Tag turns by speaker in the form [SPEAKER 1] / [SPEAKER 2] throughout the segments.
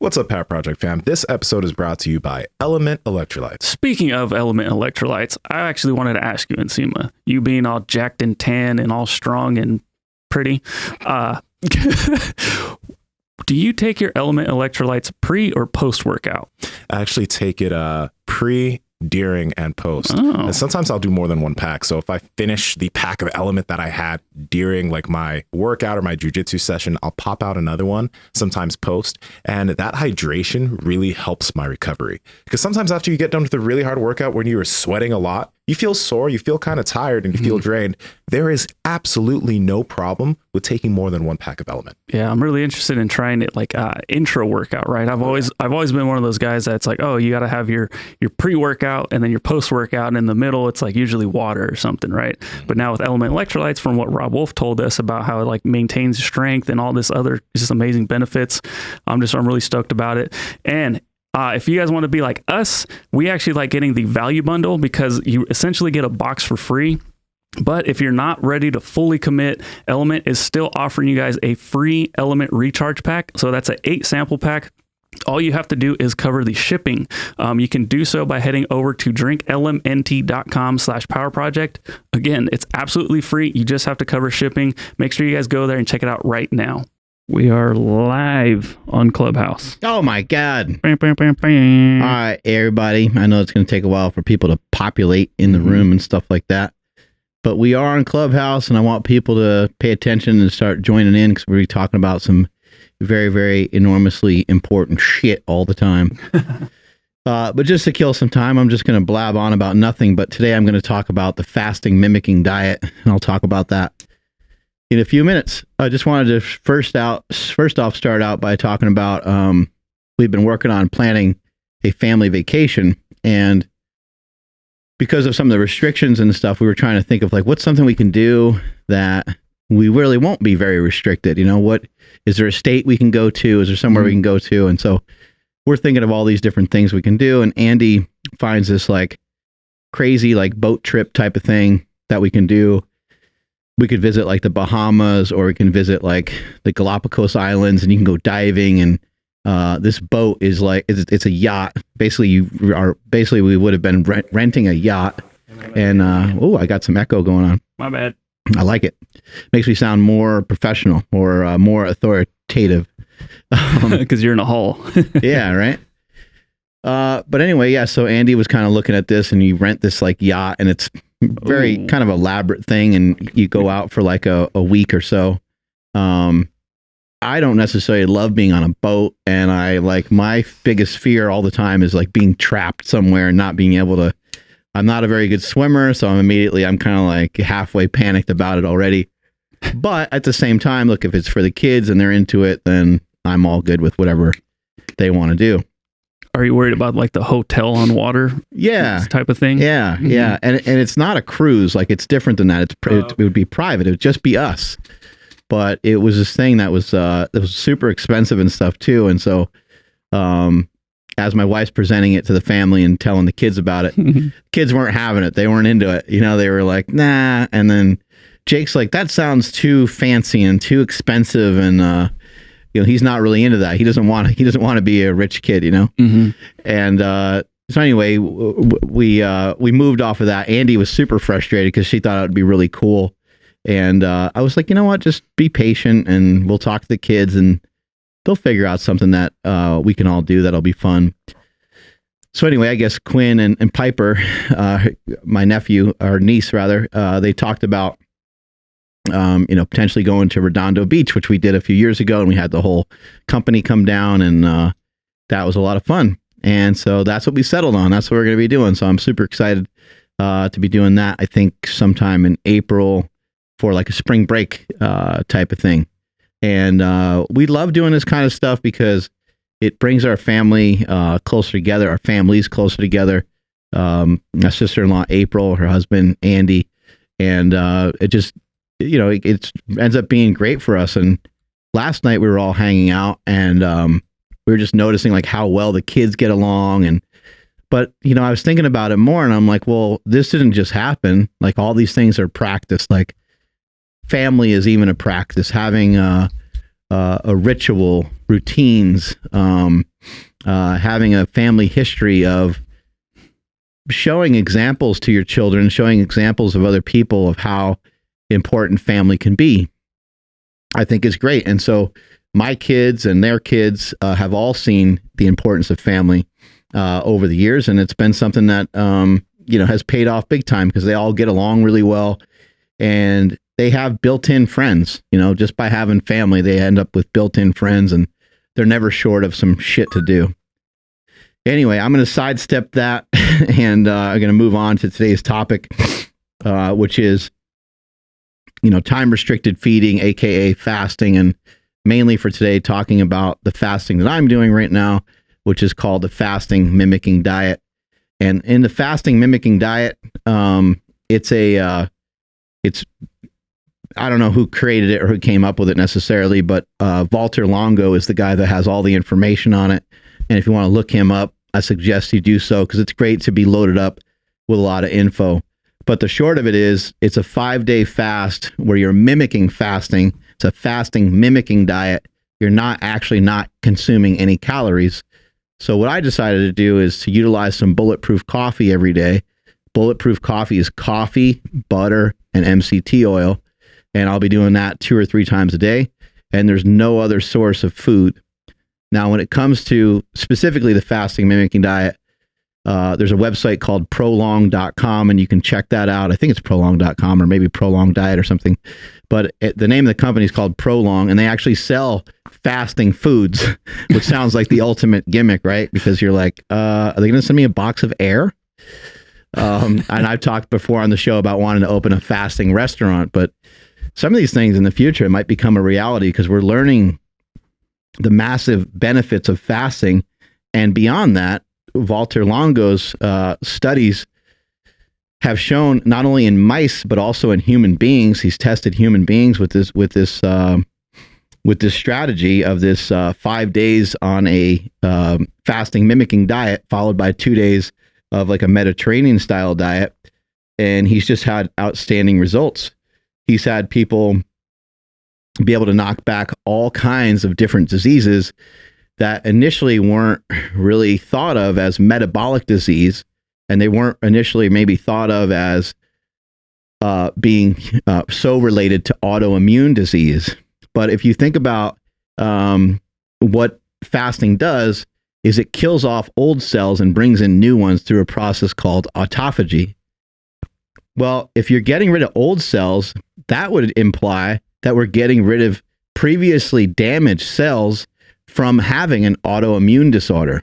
[SPEAKER 1] What's up, Power Project fam? This episode is brought to you by Element Electrolytes.
[SPEAKER 2] Speaking of Element Electrolytes, I actually wanted to ask you, Nsima, you being all jacked and tan and all strong and pretty, do you take your Element Electrolytes pre or post workout?
[SPEAKER 1] I actually take it pre, during, and post.
[SPEAKER 2] Oh.
[SPEAKER 1] And sometimes I'll do more than one pack. So if I finish the pack of Element that I had during like my workout or my jujitsu session, I'll pop out another one, sometimes post. And that hydration really helps my recovery. Because sometimes after you get done with a really hard workout, when you are sweating a lot, you feel sore, you feel kind of tired, and you feel drained. There is absolutely no problem with taking more than one pack of Element.
[SPEAKER 2] Yeah, I'm really interested in trying it like intro workout, right? I've always been one of those guys that's like, oh, you got to have your pre-workout and then your post-workout, and in the middle it's like usually water or something, right? But now with Element Electrolytes, from what Rob Wolf told us about how it like maintains strength and all this other just amazing benefits, I'm really stoked about it. And if you guys want to be like us, we actually like getting the value bundle because you essentially get a box for free. But if you're not ready to fully commit, Element is still offering you guys a free Element recharge pack. So that's an 8 sample pack. All you have to do is cover the shipping. You can do so by heading over to drinklmnt.com/powerproject. Again, it's absolutely free. You just have to cover shipping. Make sure you guys go there and check it out right now. We are live on Clubhouse.
[SPEAKER 3] Oh my God.
[SPEAKER 2] Bam, bam, bam, bam.
[SPEAKER 3] All right, everybody. I know it's going to take a while for people to populate in the room and stuff like that. But we are on Clubhouse, and I want people to pay attention and start joining in because we're talking about some very, very enormously important shit all the time. But just to kill some time, I'm just going to blab on about nothing. But today I'm going to talk about the Fasting Mimicking Diet, and I'll talk about that in a few minutes. I just wanted to first off start out by talking about we've been working on planning a family vacation, and because of some of the restrictions and stuff, we were trying to think of like what's something we can do that we really won't be very restricted. You know, what is there a state we can go to? Is there somewhere we can go to? And so we're thinking of all these different things we can do, and Andy finds this like crazy like boat trip type of thing that we can do. We could visit like the Bahamas, or we can visit like the Galapagos Islands, and you can go diving. And this boat is like, it's a yacht. Basically, we would have been renting a yacht. And I got some echo going on.
[SPEAKER 2] My bad.
[SPEAKER 3] I like it. Makes me sound more professional or more authoritative.
[SPEAKER 2] Because you're in a hall.
[SPEAKER 3] Yeah, right. But anyway, yeah. So Andy was kind of looking at this, and you rent this like yacht, and it's very kind of elaborate thing, and you go out for like a week or so. I don't necessarily love being on a boat, and I like my biggest fear all the time is like being trapped somewhere and not being able to. I'm not a very good swimmer, so I'm kind of like halfway panicked about it already. But at the same time, look, if it's for the kids and they're into it, then I'm all good with whatever they want to do.
[SPEAKER 2] Are you worried about like the hotel on water?
[SPEAKER 3] Yeah.
[SPEAKER 2] Type of thing?
[SPEAKER 3] Yeah. Mm-hmm. Yeah. And it's not a cruise. Like it's different than that. It would be private. It would just be us. But it was this thing that was super expensive and stuff too. And so, as my wife's presenting it to the family and telling the kids about it, kids weren't having it. They weren't into it. You know, they were like, nah. And then Jake's like, that sounds too fancy and too expensive. And, he's not really into that. He doesn't want to be a rich kid, you know? Mm-hmm. And, so anyway, we moved off of that. Andy was super frustrated because she thought it would be really cool. And, I was like, you know what, just be patient and we'll talk to the kids and they'll figure out something that, we can all do. That'll be fun. So anyway, I guess Quinn and Piper, my nephew or niece rather, they talked about, potentially going to Redondo Beach, which we did a few years ago, and we had the whole company come down, and that was a lot of fun. And so that's what we settled on. That's what we're going to be doing. So I'm super excited to be doing that. I think sometime in April for like a spring break type of thing. And we love doing this kind of stuff because it brings our family closer together, our families closer together. My sister-in-law, April, her husband, Andy, and it just, it ends up being great for us. And last night we were all hanging out, and we were just noticing like how well the kids get along. But I was thinking about it more, and I'm like, well, this didn't just happen. Like all these things are practiced. Like family is even a practice. Having a ritual, routines, having a family history of showing examples to your children, showing examples of other people of how important family can be, I think is great. And so my kids and their kids have all seen the importance of family over the years. And it's been something that, has paid off big time because they all get along really well and they have built-in friends. Just by having family, they end up with built-in friends and they're never short of some shit to do. Anyway, I'm going to sidestep that and I'm going to move on to today's topic, which is, time-restricted feeding, aka fasting, and mainly for today, talking about the fasting that I'm doing right now, which is called the Fasting Mimicking Diet. And in the Fasting Mimicking Diet, it's I don't know who created it or who came up with it necessarily, but Walter Longo is the guy that has all the information on it. And if you want to look him up, I suggest you do so because it's great to be loaded up with a lot of info. But the short of it is, it's a 5-day fast where you're mimicking fasting. It's a fasting mimicking diet. You're not consuming any calories. So what I decided to do is to utilize some Bulletproof Coffee every day. Bulletproof Coffee is coffee, butter, and MCT oil. And I'll be doing that 2 or 3 times a day. And there's no other source of food. Now, when it comes to specifically the fasting mimicking diet, there's a website called prolong.com, and you can check that out. I think it's prolong.com or maybe Prolong Diet or something. But the name of the company is called Prolong, and they actually sell fasting foods, which sounds like the ultimate gimmick, right? Because you're like, are they going to send me a box of air? And I've talked before on the show about wanting to open a fasting restaurant, but some of these things in the future might become a reality because we're learning the massive benefits of fasting. And beyond that, Walter Longo's studies have shown not only in mice but also in human beings. He's tested human beings with this strategy of this 5 days on a fasting mimicking diet, followed by 2 days of like a Mediterranean style diet, and he's just had outstanding results. He's had people be able to knock back all kinds of different diseases that initially weren't really thought of as metabolic disease, and they weren't initially maybe thought of as being so related to autoimmune disease. But if you think about what fasting does, is it kills off old cells and brings in new ones through a process called autophagy. Well, if you're getting rid of old cells, that would imply that we're getting rid of previously damaged cells from having an autoimmune disorder.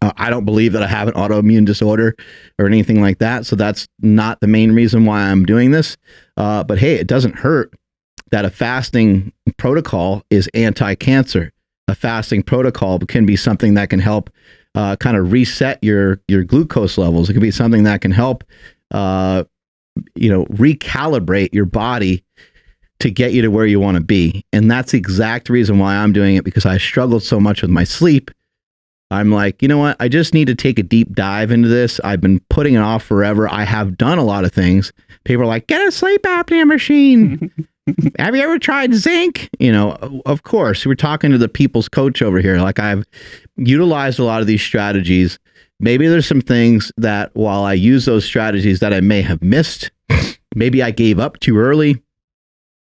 [SPEAKER 3] I don't believe that I have an autoimmune disorder or anything like that, so that's not the main reason why I'm doing this. But hey, it doesn't hurt that a fasting protocol is anti-cancer. A fasting protocol can be something that can help kind of reset your glucose levels. It can be something that can help recalibrate your body to get you to where you want to be. And that's the exact reason why I'm doing it, because I struggled so much with my sleep. I'm like, you know what? I just need to take a deep dive into this. I've been putting it off forever. I have done a lot of things. People are like, get a sleep apnea machine. Have you ever tried zinc? Of course, we're talking to the people's coach over here. Like, I've utilized a lot of these strategies. Maybe there's some things that while I use those strategies that I may have missed, maybe I gave up too early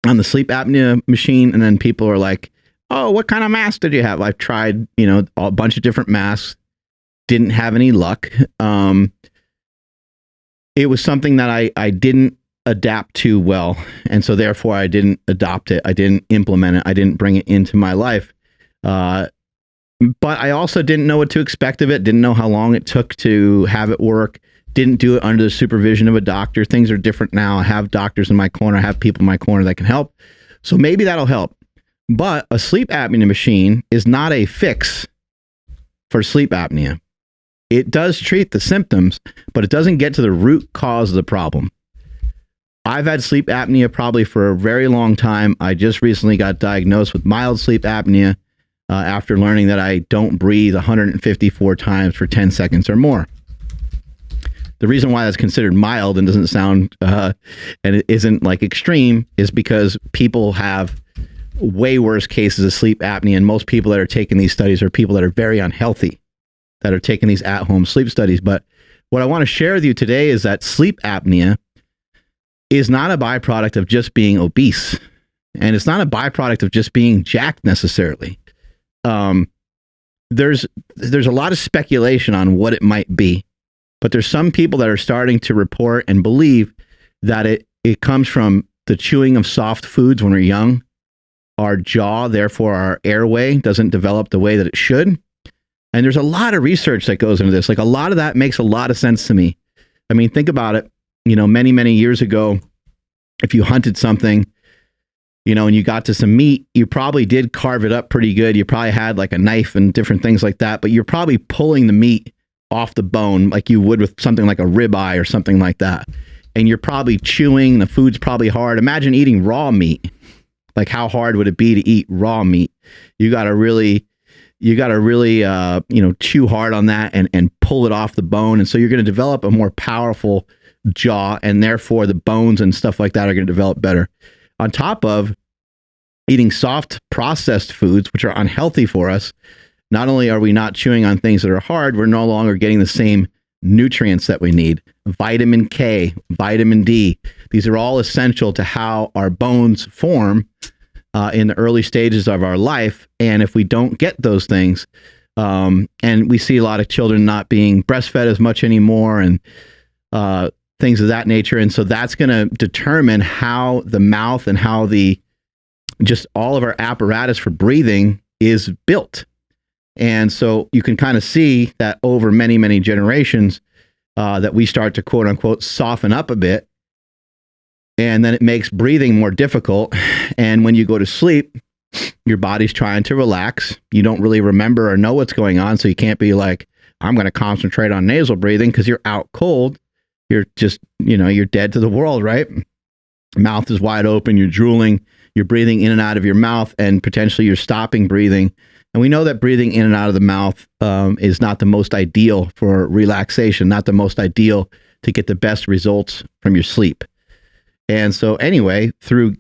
[SPEAKER 3] on the sleep apnea machine. And then people are like, oh, what kind of mask did you have? I've tried, a bunch of different masks, didn't have any luck. It was something that I didn't adapt to well. And so therefore I didn't adopt it. I didn't implement it. I didn't bring it into my life. But I also didn't know what to expect of it. Didn't know how long it took to have it work. Didn't do it under the supervision of a doctor. Things are different now. I have doctors in my corner. I have people in my corner that can help. So maybe that'll help. But a sleep apnea machine is not a fix for sleep apnea. It does treat the symptoms, but it doesn't get to the root cause of the problem. I've had sleep apnea probably for a very long time. I just recently got diagnosed with mild sleep apnea after learning that I don't breathe 154 times for 10 seconds or more. The reason why that's considered mild and doesn't sound and it isn't like extreme is because people have way worse cases of sleep apnea. And most people that are taking these studies are people that are very unhealthy that are taking these at-home sleep studies. But what I want to share with you today is that sleep apnea is not a byproduct of just being obese. And it's not a byproduct of just being jacked necessarily. There's a lot of speculation on what it might be, but there's some people that are starting to report and believe that it comes from the chewing of soft foods when we're young. Our jaw, therefore our airway, doesn't develop the way that it should. And there's a lot of research that goes into this. Like, a lot of that makes a lot of sense to me. I mean, think about it. Many, many years ago, if you hunted something, and you got to some meat, you probably did carve it up pretty good. You probably had like a knife and different things like that, but you're probably pulling the meat off the bone like you would with something like a ribeye or something like that. And you're probably chewing, the food's probably hard. Imagine eating raw meat. Like, how hard would it be to eat raw meat? You got to really, chew hard on that and pull it off the bone. And so you're going to develop a more powerful jaw, and therefore the bones and stuff like that are going to develop better. On top of eating soft processed foods, which are unhealthy for us, not only are we not chewing on things that are hard, we're no longer getting the same nutrients that we need. Vitamin K, vitamin D. These are all essential to how our bones form in the early stages of our life. And if we don't get those things, and we see a lot of children not being breastfed as much anymore, and things of that nature. And so that's going to determine how the mouth and how just all of our apparatus for breathing is built. And so you can kind of see that over many, many generations that we start to quote unquote soften up a bit. And then it makes breathing more difficult. And when you go to sleep, your body's trying to relax. You don't really remember or know what's going on. So you can't be like, I'm going to concentrate on nasal breathing, because you're out cold. You're just, you're dead to the world, right? Mouth is wide open. You're drooling. You're breathing in and out of your mouth, and potentially you're stopping breathing. And we know that breathing in and out of the mouth is not the most ideal for relaxation, not the most ideal to get the best results from your sleep. And so anyway, through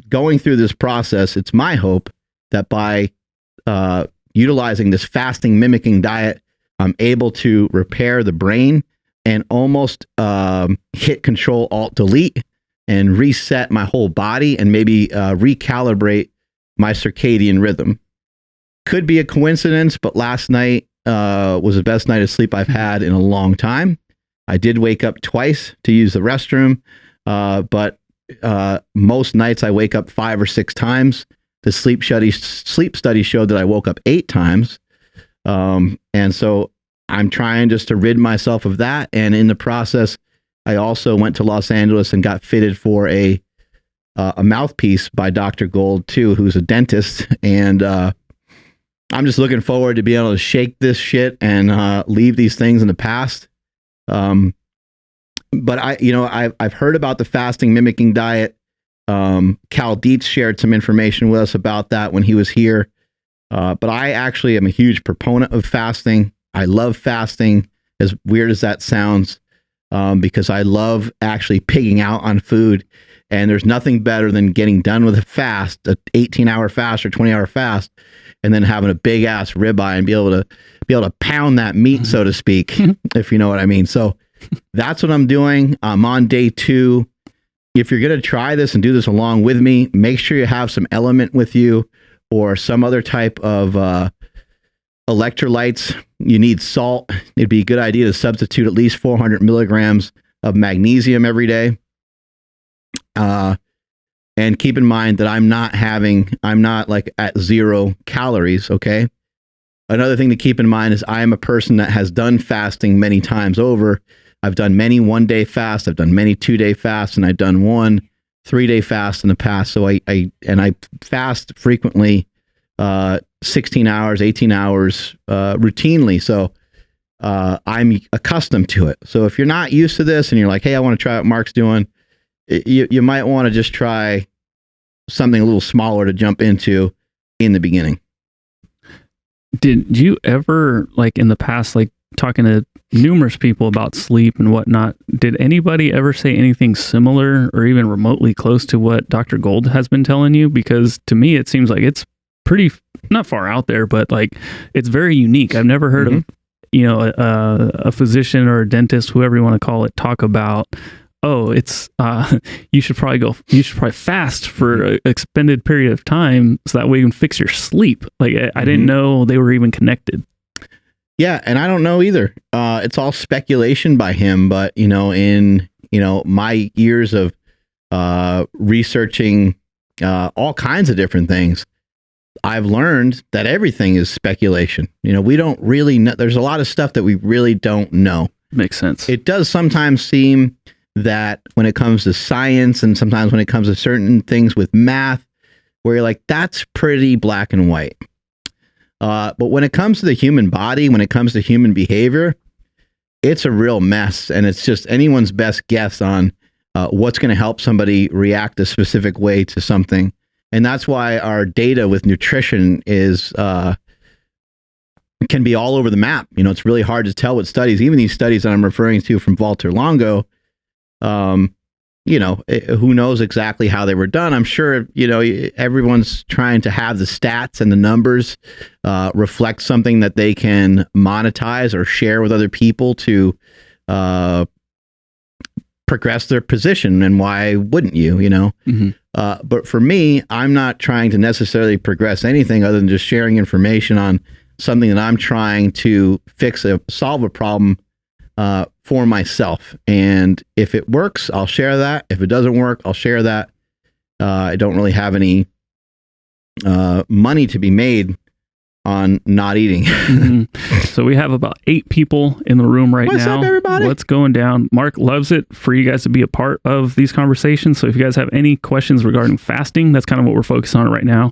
[SPEAKER 3] going through this process, it's my hope that by utilizing this fasting mimicking diet, I'm able to repair the brain and almost hit Control Alt Delete and reset my whole body, and maybe recalibrate my circadian rhythm. Could be a coincidence, but last night was the best night of sleep I've had in a long time. I did wake up twice to use the restroom, but most nights I wake up 5 or 6 times. The sleep study showed that I woke up 8 times. And so I'm trying just to rid myself of that. And in the process, I also went to Los Angeles and got fitted for a mouthpiece by Dr. Gold too, who's a dentist. And I'm just looking forward to being able to shake this shit and leave these things in the past. But I've heard about the fasting mimicking diet. Cal Dietz shared some information with us about that when he was here. But I actually am a huge proponent of fasting. I love fasting, as weird as that sounds, because I love actually pigging out on food. And there's nothing better than getting done with a fast, an 18-hour fast or 20-hour fast, and then having a big ass ribeye and be able to pound that meat, so to speak, if you know what I mean. So that's what I'm doing. I'm on day 2. If you're going to try this and do this along with me, make sure you have some element with you or some other type of electrolytes. You need salt. It'd be a good idea to substitute at least 400 milligrams of magnesium every day. And keep in mind that I'm not like at 0 calories. Okay. Another thing to keep in mind is I am a person that has done fasting many times over. I've done many 1-day fasts. I've done many 2-day fasts, and I've done 1 3-day fast in the past. So I fast frequently, 16 hours, 18 hours, routinely. So, I'm accustomed to it. So if you're not used to this and you're like, hey, I want to try what Mark's doing, you might want to just try something a little smaller to jump into in the beginning.
[SPEAKER 2] Did you ever, like in the past, like talking to numerous people about sleep and whatnot. Did anybody ever say anything similar or even remotely close to what Dr. Gold has been telling you? Because to me, it seems like it's pretty, not far out there, but like it's very unique. I've never heard of, a physician or a dentist, whoever you want to call it, talk about, oh, it's you should probably fast for an extended period of time so that way you can fix your sleep. Like I didn't know they were even connected.
[SPEAKER 3] Yeah, and I don't know either. It's all speculation by him, but in my years of researching all kinds of different things, I've learned that everything is speculation. We don't really know. There's a lot of stuff that we really don't know.
[SPEAKER 2] Makes sense.
[SPEAKER 3] It does sometimes seem that when it comes to science and sometimes when it comes to certain things with math, where you're like, that's pretty black and white. But when it comes to the human body, when it comes to human behavior, it's a real mess. And it's just anyone's best guess on what's going to help somebody react a specific way to something. And that's why our data with nutrition is can be all over the map. It's really hard to tell what studies, even these studies that I'm referring to from Walter Longo, who knows exactly how they were done. I'm sure, everyone's trying to have the stats and the numbers reflect something that they can monetize or share with other people to progress their position. And why wouldn't you, but for me, I'm not trying to necessarily progress anything other than just sharing information on something that I'm trying to solve a problem for myself. And if it works, I'll share that. If it doesn't work, I'll share that. I don't really have any money to be made on not eating.
[SPEAKER 2] So we have about 8 people in the room right now.
[SPEAKER 3] What's up, everybody?
[SPEAKER 2] What's going down? Mark loves it for you guys to be a part of these conversations. So if you guys have any questions regarding fasting, that's kind of what we're focused on right now.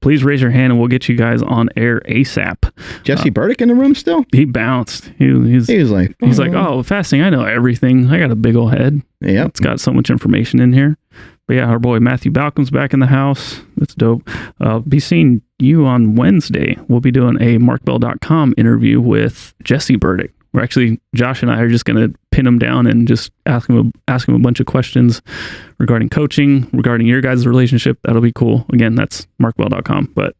[SPEAKER 2] Please raise your hand and we'll get you guys on air ASAP.
[SPEAKER 3] Jesse Burdick in the room still?
[SPEAKER 2] He bounced. He was like, oh, fasting, I know everything. I got a big old head.
[SPEAKER 3] Yeah,
[SPEAKER 2] it's got so much information in here. But yeah, our boy Matthew Balcom's back in the house. That's dope. Be seeing you on Wednesday. We'll be doing a markbell.com interview with Jesse Burdick. We're actually, Josh and I are just going to pin him down and just ask him a bunch of questions regarding coaching, regarding your guys' relationship. That'll be cool. Again, that's markbell.com, but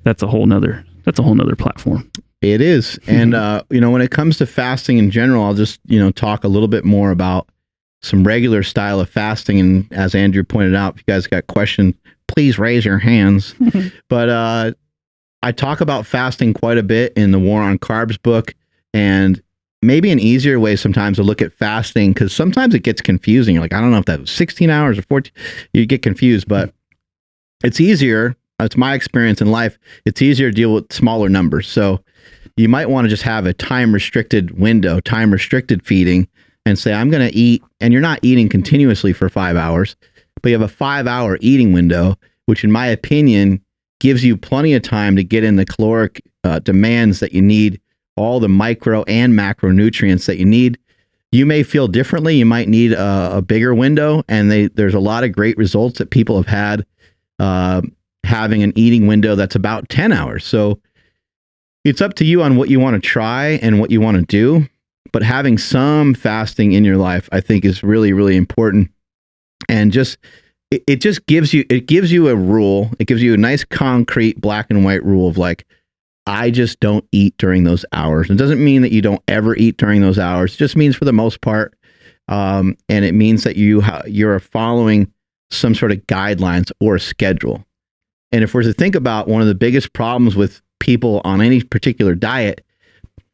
[SPEAKER 2] that's a whole nother platform.
[SPEAKER 3] It is. And, when it comes to fasting in general, I'll just, talk a little bit more about some regular style of fasting. And as Andrew pointed out, if you guys got questions, please raise your hands. But I talk about fasting quite a bit in the War on Carbs book, and maybe an easier way sometimes to look at fasting, because sometimes it gets confusing. You're like, I don't know if that was 16 hours or 14. You get confused, but it's easier. It's my experience in life. It's easier to deal with smaller numbers. So you might want to just have a time restricted window, time restricted feeding, and say, I'm going to eat, and you're not eating continuously for 5 hours, but you have a 5-hour eating window, which in my opinion gives you plenty of time to get in the caloric demands that you need, all the micro and macronutrients that you need. You may feel differently. You might need a bigger window, and there's a lot of great results that people have had having an eating window that's about 10 hours. So it's up to you on what you want to try and what you want to do. But having some fasting in your life, I think, is really, really important. And it just gives you a rule. It gives you a nice concrete black and white rule of like, I just don't eat during those hours. It doesn't mean that you don't ever eat during those hours. It just means for the most part. And it means that you're following some sort of guidelines or a schedule. And if we're to think about one of the biggest problems with people on any particular diet,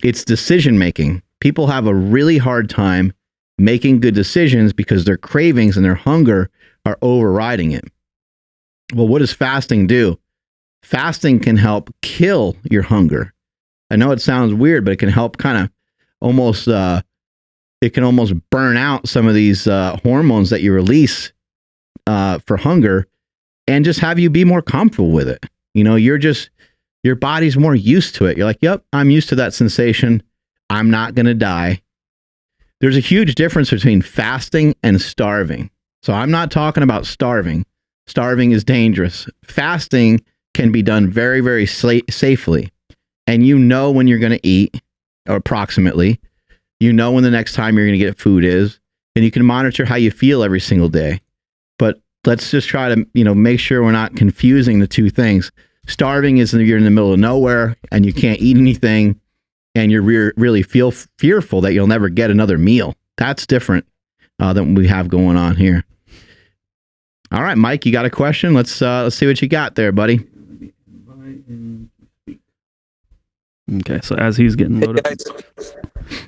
[SPEAKER 3] it's decision making. People have a really hard time making good decisions because their cravings and their hunger are overriding it. Well, what does fasting do? Fasting can help kill your hunger. I know it sounds weird, but it can help kind of almost burn out some of these hormones that you release for hunger, and just have you be more comfortable with it. Your body's more used to it. You're like, yep, I'm used to that sensation. I'm not going to die. There's a huge difference between fasting and starving. So I'm not talking about starving. Starving is dangerous. Fasting can be done very, very safely. And when you're going to eat, or approximately, You know when the next time you're going to get food is, and you can monitor how you feel every single day. But let's just try to, make sure we're not confusing the two things. Starving is you're in the middle of nowhere and you can't eat anything, and you really feel fearful that you'll never get another meal. That's different than what we have going on here. All right, Mike, you got a question? Let's see what you got there, buddy.
[SPEAKER 2] Okay, so as he's getting loaded.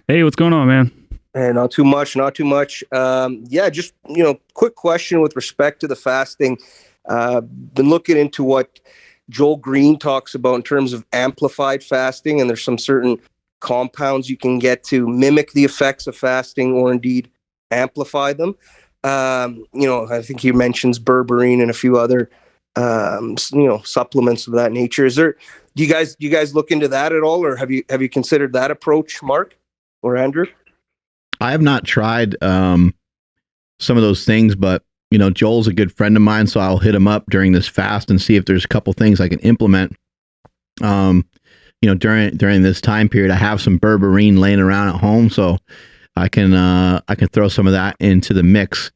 [SPEAKER 2] Hey, what's going on, man?
[SPEAKER 4] Hey, not too much. Just, quick question with respect to the fasting. Been looking into what Joel Green talks about in terms of amplified fasting, and there's some certain compounds you can get to mimic the effects of fasting or indeed amplify them. I think he mentions berberine and a few other, supplements of that nature. Do you guys look into that at all, or have you considered that approach, Mark or Andrew?
[SPEAKER 3] I have not tried some of those things, but Joel's a good friend of mine, so I'll hit him up during this fast and see if there's a couple things I can implement. During this time period, I have some berberine laying around at home, so I can throw some of that into the mix.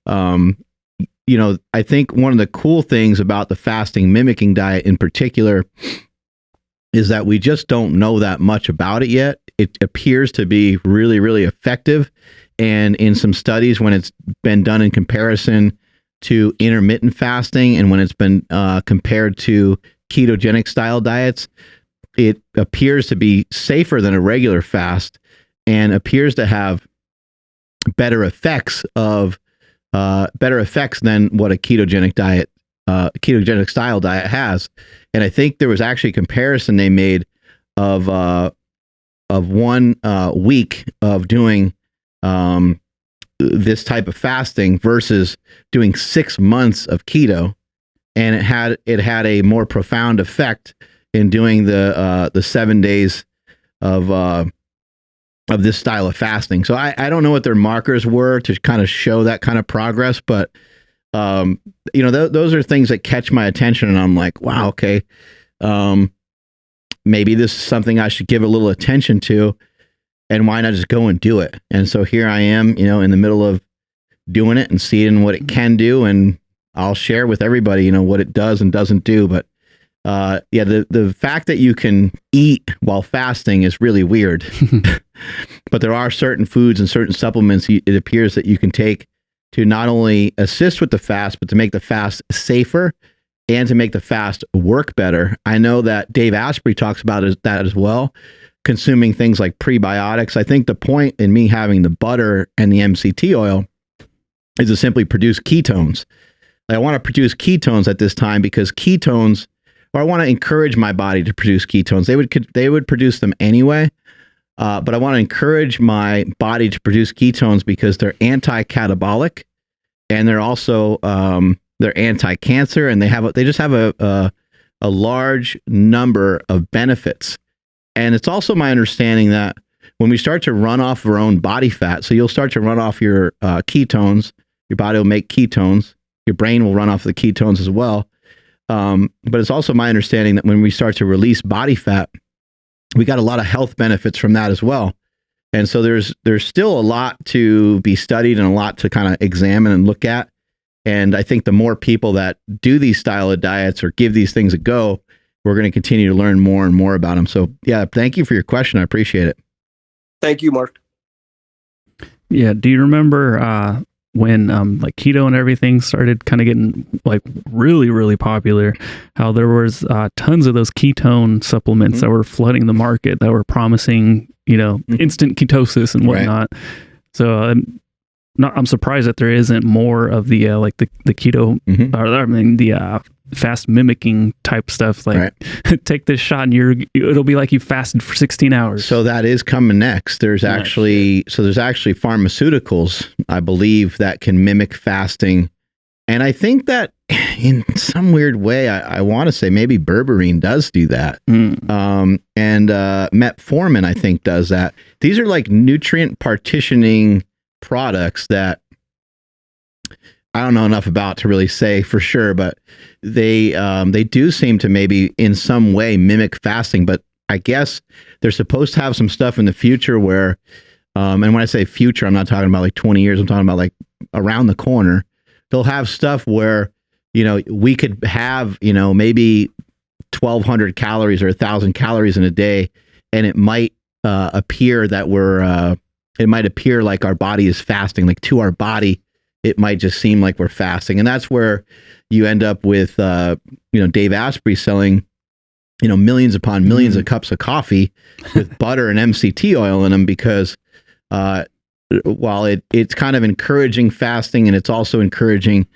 [SPEAKER 3] I think one of the cool things about the fasting mimicking diet in particular is that we just don't know that much about it yet. It appears to be really, really effective. And in some studies, when it's been done in comparison to intermittent fasting and when it's been compared to ketogenic style diets, it appears to be safer than a regular fast and appears to have better effects than what a ketogenic style diet has. And I think there was actually a comparison they made of 1 week of doing this type of fasting versus doing 6 months of keto, and it had a more profound effect in doing the 7 days of this style of fasting. So I don't know what their markers were to kind of show that kind of progress, but those are things that catch my attention, and I'm like, wow, okay, maybe this is something I should give a little attention to, and why not just go and do it? And so here I am, in the middle of doing it and seeing what it can do, and I'll share with everybody, what it does and doesn't do. But the fact that you can eat while fasting is really weird. But there are certain foods and certain supplements it appears that you can take to not only assist with the fast, but to make the fast safer and to make the fast work better. I know that Dave Asprey talks about that as well, consuming things like prebiotics. I think the point in me having the butter and the MCT oil is to simply produce ketones. I want to produce ketones at this time because ketones, or I want to encourage my body to produce ketones. They would produce them anyway, but I want to encourage my body to produce ketones because they're anti-catabolic, and they're also they're anti-cancer, and they just have a large number of benefits. And it's also my understanding that when we start to run off our own body fat, so you'll start to run off your ketones, your body will make ketones, your brain will run off the ketones as well. But it's also my understanding that when we start to release body fat, we got a lot of health benefits from that as well. And so there's still a lot to be studied and a lot to kind of examine and look at. And I think the more people that do these style of diets or give these things a go, we're going to continue to learn more and more about them. So yeah, thank you for your question. I appreciate it.
[SPEAKER 4] Thank you, Mark.
[SPEAKER 2] Yeah. Do you remember when like keto and everything started kind of getting like really, really popular, how there was tons of those ketone supplements that were flooding the market that were promising, instant ketosis and whatnot. Right. So I'm surprised that there isn't more of the like the keto the fast mimicking type stuff. Like take this shot and it'll be like you fasted for 16 hours.
[SPEAKER 3] So that is coming next. There's actually pharmaceuticals, I believe, that can mimic fasting. And I think that in some weird way, I want to say maybe berberine does do that. And metformin, I think, does that. These are like nutrient partitioning products that I don't know enough about to really say for sure, but they do seem to maybe in some way mimic fasting. But I guess they're supposed to have some stuff in the future where And when I say future, I'm not talking about like 20 years. I'm talking about like around the corner. They'll have stuff where, we could have, maybe 1,200 calories or 1,000 calories in a day, and it might appear that it might appear like our body is fasting. Like to our body, it might just seem like we're fasting, and that's where you end up with, Dave Asprey selling, millions upon millions of cups of coffee with butter and MCT oil in them, because while it's kind of encouraging fasting, and it's also encouraging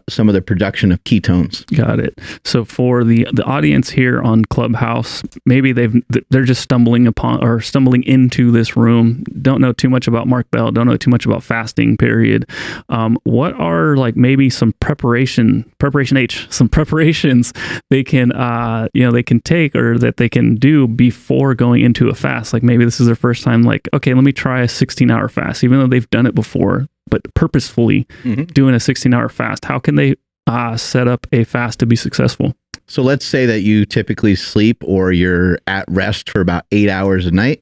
[SPEAKER 3] some of the production of ketones.
[SPEAKER 2] Got it. So for the audience here on Clubhouse, maybe they're just stumbling into this room, don't know too much about Mark Bell, don't know too much about fasting, period. What are like maybe some preparations they can they can take, or that they can do before going into a fast? Like maybe this is their first time, like, okay, let me try a 16-hour fast, even though they've done it before, but purposefully doing a 16-hour fast. How can they set up a fast to be successful?
[SPEAKER 3] So let's say that you typically sleep or you're at rest for about 8 hours a night.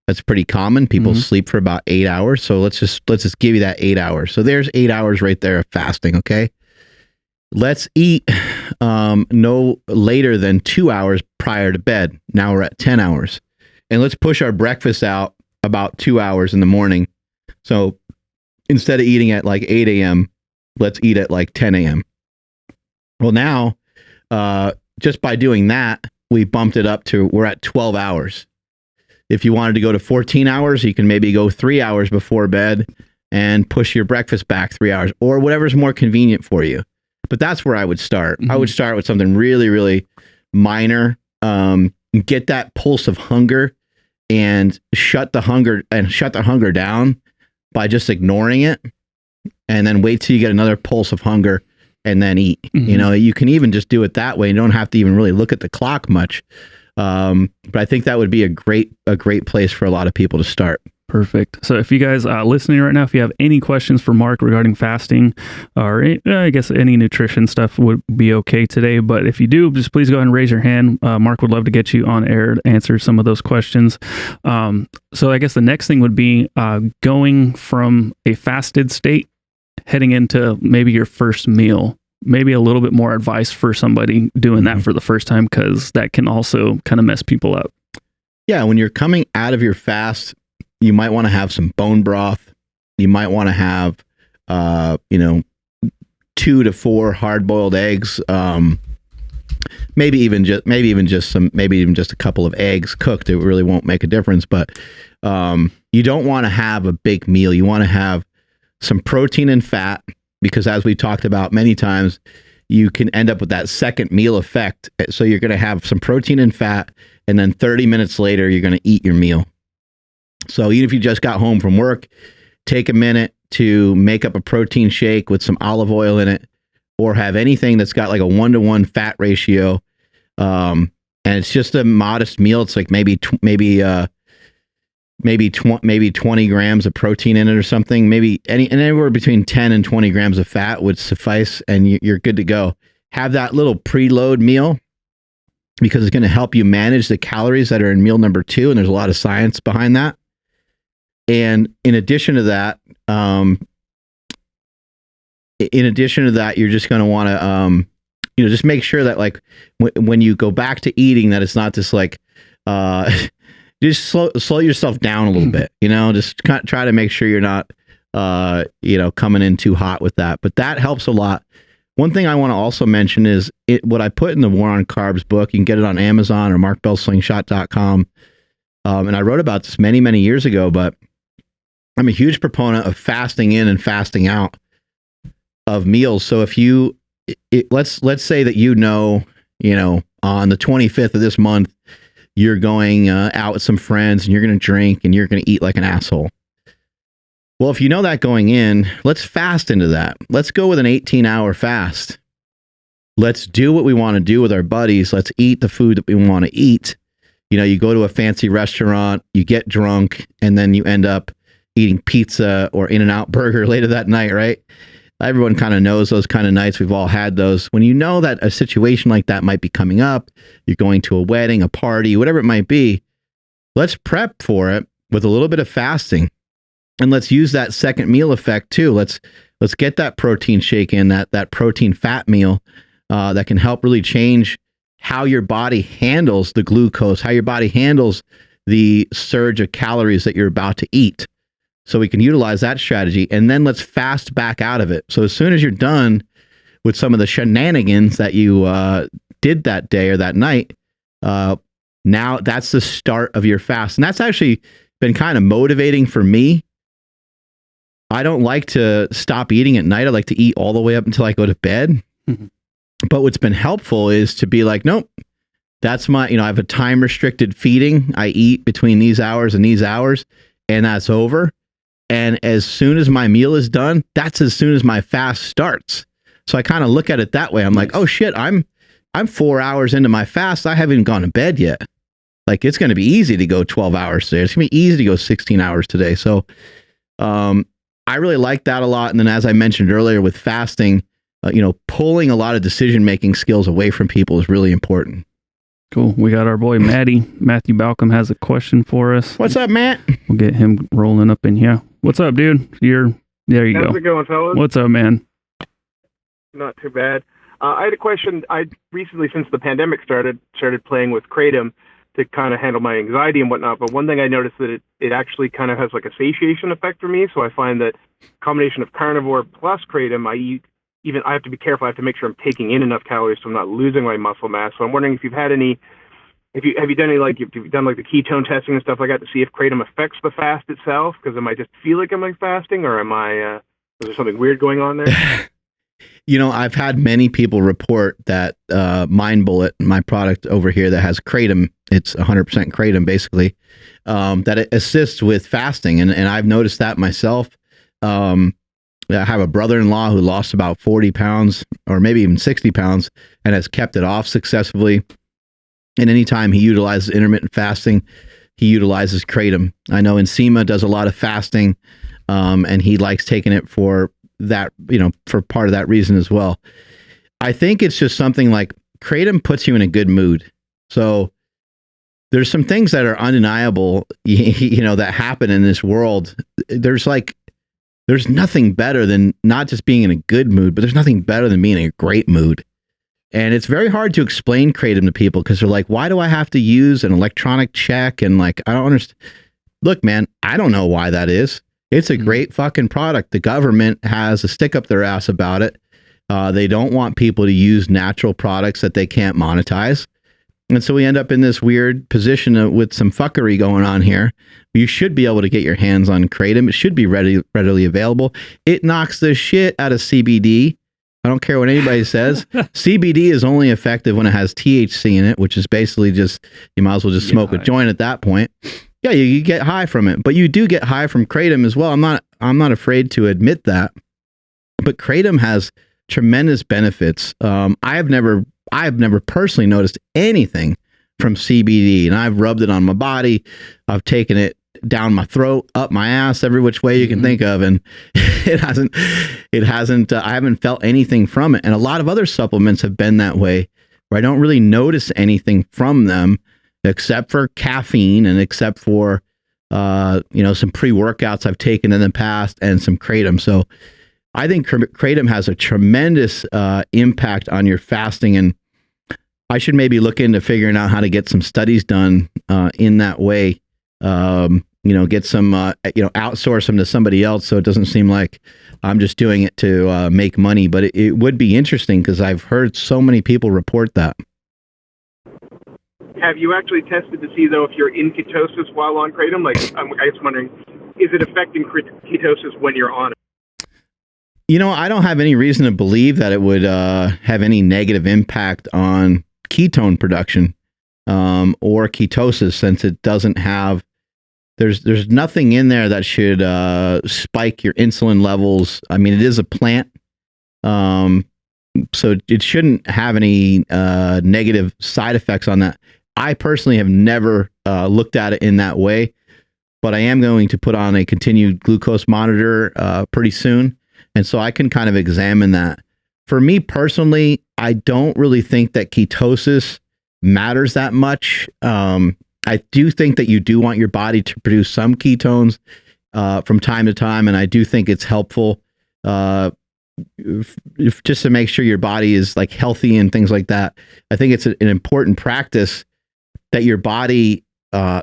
[SPEAKER 3] That's pretty common. People sleep for about 8 hours. So let's just give you that 8 hours. So there's 8 hours right there of fasting. Okay. Let's eat no later than 2 hours prior to bed. Now we're at 10 hours. And let's push our breakfast out about 2 hours in the morning. So instead of eating at like 8 a.m., let's eat at like 10 a.m. Well, now, just by doing that, we bumped it up to, we're at 12 hours. If you wanted to go to 14 hours, you can maybe go 3 hours before bed and push your breakfast back 3 hours, or whatever's more convenient for you. But that's where I would start. I would start with something really, really minor. Get that pulse of hunger and shut the hunger down by just ignoring it, and then wait till you get another pulse of hunger and then eat. You can even just do it that way. You don't have to even really look at the clock much. But I think that would be a great place for a lot of people to start.
[SPEAKER 2] Perfect. So if you guys listening right now, if you have any questions for Mark regarding fasting, or I guess any nutrition stuff would be okay today. But if you do, just please go ahead and raise your hand. Mark would love to get you on air to answer some of those questions. So I guess the next thing would be going from a fasted state, heading into maybe your first meal. Maybe a little bit more advice for somebody doing that for the first time, because that can also kind of mess people up.
[SPEAKER 3] Yeah, when you're coming out of your fast, you might want to have some bone broth. You might want to have, 2 to 4 hard-boiled eggs. Maybe even just a couple of eggs cooked. It really won't make a difference. But you don't want to have a big meal. You want to have some protein and fat, because as we talked about many times, you can end up with that second meal effect. So you're going to have some protein and fat, and then 30 minutes later, you're going to eat your meal. So even if you just got home from work, take a minute to make up a protein shake with some olive oil in it, or have anything that's got like a 1-to-1 fat ratio. And it's just a modest meal. It's like maybe 20 grams of protein in it or something. Maybe anywhere between 10 and 20 grams of fat would suffice, and you're good to go. Have that little preload meal, because it's going to help you manage the calories that are in meal number 2. And there's a lot of science behind that. And in addition to that, you're just going to want to, just make sure that like when you go back to eating, that it's not just like, just slow yourself down a little bit, just try to make sure you're not, coming in too hot with that. But that helps a lot. One thing I want to also mention is what I put in the War on Carbs book. You can get it on Amazon or markbellslingshot.com. And I wrote about this many, many years ago, but I'm a huge proponent of fasting in and fasting out of meals. So if let's say that on the 25th of this month, you're going out with some friends and you're going to drink and you're going to eat like an asshole. Well, if you know that going in, let's fast into that. Let's go with an 18-hour fast. Let's do what we want to do with our buddies. Let's eat the food that we want to eat. You go to a fancy restaurant, you get drunk, and then you end up eating pizza or In-N-Out burger later that night, right? Everyone kind of knows those kind of nights. We've all had those. When you know that a situation like that might be coming up, you're going to a wedding, a party, whatever it might be, let's prep for it with a little bit of fasting. And let's use that second meal effect too. Let's get that protein shake in, that protein fat meal that can help really change how your body handles the glucose, how your body handles the surge of calories that you're about to eat. So we can utilize that strategy, and then let's fast back out of it. So as soon as you're done with some of the shenanigans that you did that day or that night, now that's the start of your fast. And that's actually been kind of motivating for me. I don't like to stop eating at night. I like to eat all the way up until I go to bed. Mm-hmm. But what's been helpful is to be like, nope, that's my, I have a time restricted feeding. I eat between these hours and these hours, and that's over. And as soon as my meal is done, that's as soon as my fast starts. So I kind of look at it that way. I'm like, oh shit, I'm 4 hours into my fast. I haven't gone to bed yet. Like, it's going to be easy to go 12 hours today. It's going to be easy to go 16 hours today. So, I really like that a lot. And then, as I mentioned earlier with fasting, pulling a lot of decision-making skills away from people is really important.
[SPEAKER 2] Cool. We got our boy Matthew Balcom has a question for us.
[SPEAKER 3] What's up, Matt?
[SPEAKER 2] We'll get him rolling up in here. What's up, dude? There you go.
[SPEAKER 5] How's it going, fellas?
[SPEAKER 2] What's up, man?
[SPEAKER 5] Not too bad. I had a question. I recently, since the pandemic started playing with Kratom to kind of handle my anxiety and whatnot. But one thing I noticed that it actually kind of has like a satiation effect for me. So I find that combination of carnivore plus Kratom, I have to be careful. I have to make sure I'm taking in enough calories so I'm not losing my muscle mass. So I'm wondering if you've had any, have you done any, like, you've done like the ketone testing and stuff like that to see if Kratom affects the fast itself? Because am I just feel like I'm like fasting, or is there something weird going on there?
[SPEAKER 3] I've had many people report that Mind Bullet, my product over here that has Kratom, it's 100% Kratom basically, that it assists with fasting. And I've noticed that myself. I have a brother-in-law who lost about 40 pounds or maybe even 60 pounds and has kept it off successfully. And anytime he utilizes intermittent fasting, he utilizes Kratom. I know Nsima does a lot of fasting, and he likes taking it for that, for part of that reason as well. I think it's just something like Kratom puts you in a good mood. So there's some things that are undeniable, that happen in this world. There's nothing better than not just being in a good mood, but there's nothing better than being in a great mood. And it's very hard to explain Kratom to people because they're like, why do I have to use an electronic check? And like, I don't understand. Look, man, I don't know why that is. It's a great fucking product. The government has a stick up their ass about it. They don't want people to use natural products that they can't monetize. And so we end up in this weird position with some fuckery going on here. You should be able to get your hands on Kratom. It should be readily available. It knocks the shit out of CBD. I don't care what anybody says. CBD is only effective when it has THC in it, which is basically just, you might as well just smoke a joint at that point. Yeah, you get high from it, but you do get high from Kratom as well. I'm not afraid to admit that. But Kratom has tremendous benefits. I have never personally noticed anything from CBD, and I've rubbed it on my body. I've taken it down my throat, up my ass, every which way you can think of, and it hasn't. I haven't felt anything from it. And a lot of other supplements have been that way, where I don't really notice anything from them, except for caffeine and except for some pre-workouts I've taken in the past and some Kratom. So I think Kratom has a tremendous impact on your fasting, and I should maybe look into figuring out how to get some studies done in that way. Get some, outsource them to somebody else, so it doesn't seem like I'm just doing it to make money. But it would be interesting because I've heard so many people report that.
[SPEAKER 5] Have you actually tested to see, though, if you're in ketosis while on Kratom? Like, I'm just wondering, is it affecting ketosis when you're on it?
[SPEAKER 3] I don't have any reason to believe that it would have any negative impact on ketone production or ketosis, since it doesn't have, there's nothing in there that should spike your insulin levels. I mean, it is a plant, so it shouldn't have any negative side effects on that. I personally have never looked at it in that way, but I am going to put on a continued glucose monitor pretty soon. And so I can kind of examine that. For me personally, I don't really think that ketosis matters that much. I do think that you do want your body to produce some ketones from time to time, and I do think it's helpful just to make sure your body is like healthy and things like that. I think it's an important practice that your body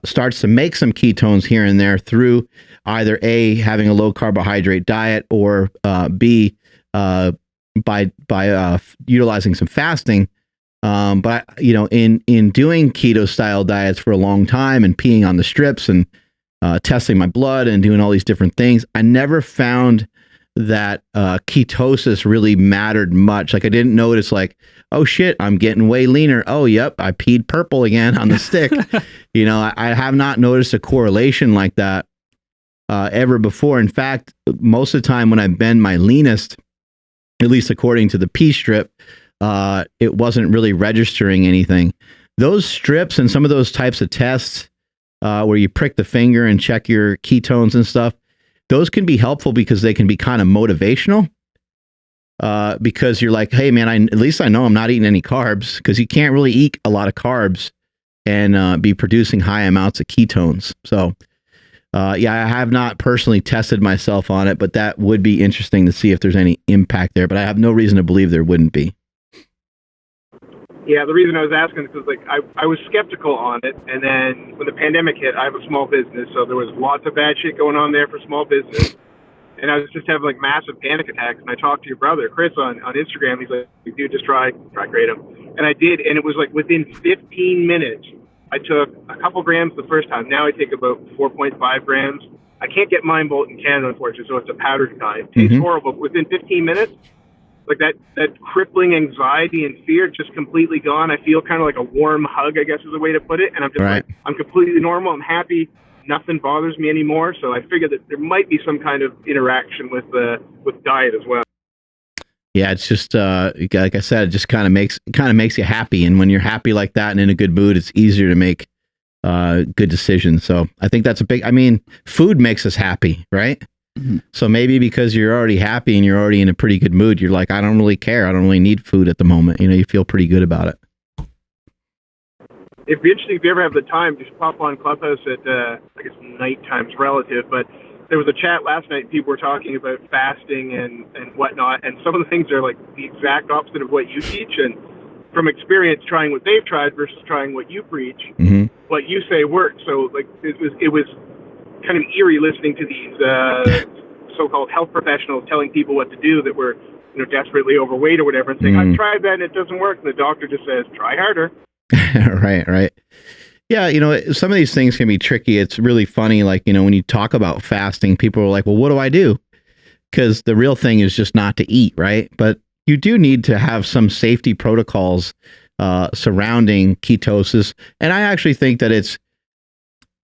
[SPEAKER 3] starts to make some ketones here and there through either A, having a low carbohydrate diet, or B, by utilizing some fasting. But you know, in doing keto style diets for a long time and peeing on the strips and testing my blood and doing all these different things, I never found that ketosis really mattered much. Like I didn't notice like, oh shit, I'm getting way leaner. Oh, yep, I peed purple again on the stick. You know, I have not noticed a correlation like that ever before. In fact, most of the time when I've been my leanest, at least according to the pee strip, it wasn't really registering anything. Those strips and some of those types of tests where you prick the finger and check your ketones and stuff, those can be helpful because they can be kind of motivational. Because you're like, hey man, at least I know I'm not eating any carbs, because you can't really eat a lot of carbs and be producing high amounts of ketones. So yeah, I have not personally tested myself on it, but that would be interesting to see if there's any impact there. But I have no reason to believe there wouldn't be.
[SPEAKER 5] Yeah, the reason I was asking is because like I was skeptical on it, and then when the pandemic hit, I have a small business, so there was lots of bad shit going on there for small business, and I was just having like massive panic attacks. And I talked to your brother Chris on Instagram. He's like, "Dude, just try Kratom," and I did, and it was like within 15 minutes, I took a couple grams the first time. Now I take about 4.5 grams. I can't get Mind Bolt in Canada, unfortunately, so it's a powdered kind. It tastes horrible. But within 15 minutes. Like that crippling anxiety and fear just completely gone. I feel kind of like a warm hug, I guess is a way to put it. And I'm just like, I'm completely normal. I'm happy. Nothing bothers me anymore. So I figured that there might be some kind of interaction with diet as well.
[SPEAKER 3] Yeah, it's just like I said, it just kind of makes you happy. And when you're happy like that and in a good mood, it's easier to make good decisions. So I think that's food makes us happy, right? So maybe because you're already happy and you're already in a pretty good mood, you're like, I don't really care. I don't really need food at the moment. You know, you feel pretty good about it.
[SPEAKER 5] It'd be interesting if you ever have the time, just pop on Clubhouse at, I guess night time's relative, but there was a chat last night. People were talking about fasting and whatnot. And some of the things are like the exact opposite of what you teach. And from experience, trying what they've tried versus trying what you preach, what you say works. So like it was kind of eerie listening to these so-called health professionals telling people what to do that were, you know, desperately overweight or whatever, and saying, I've tried that and it doesn't work. And the doctor just says, try harder.
[SPEAKER 3] Right. Yeah, you know, some of these things can be tricky. It's really funny, like, you know, when you talk about fasting, people are like, well, what do I do? Because the real thing is just not to eat, right? But you do need to have some safety protocols surrounding ketosis. And I actually think that it's,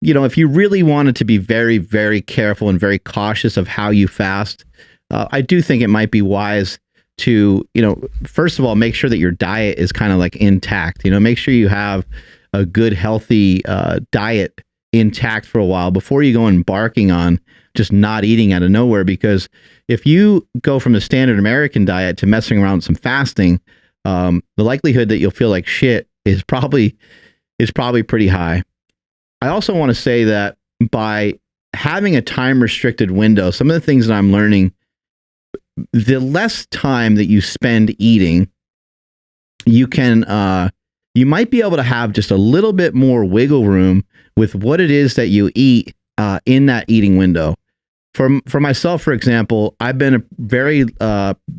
[SPEAKER 3] you know, if you really wanted to be very, very careful and very cautious of how you fast, I do think it might be wise to, you know, first of all, make sure that your diet is kind of like intact. You know, make sure you have a good, healthy diet intact for a while before you go embarking on just not eating out of nowhere. Because if you go from the standard American diet to messing around with some fasting, the likelihood that you'll feel like shit is probably pretty high. I also want to say that by having a time restricted window, some of the things that I'm learning, the less time that you spend eating, you might be able to have just a little bit more wiggle room with what it is that you eat in that eating window. For myself, for example, I've been a very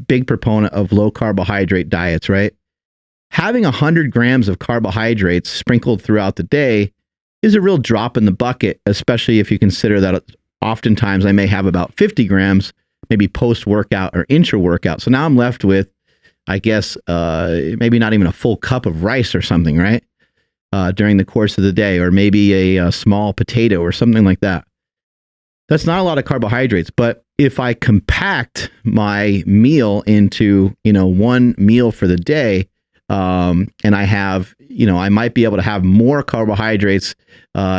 [SPEAKER 3] big proponent of low carbohydrate diets, right? Having 100 grams of carbohydrates sprinkled throughout the day is a real drop in the bucket, especially if you consider that oftentimes I may have about 50 grams, maybe post-workout or intra-workout. So now I'm left with, I guess, maybe not even a full cup of rice or something, right? During the course of the day, or maybe a small potato or something like that. That's not a lot of carbohydrates, but if I compact my meal into, you know, one meal for the day, and I have, you know, I might be able to have more carbohydrates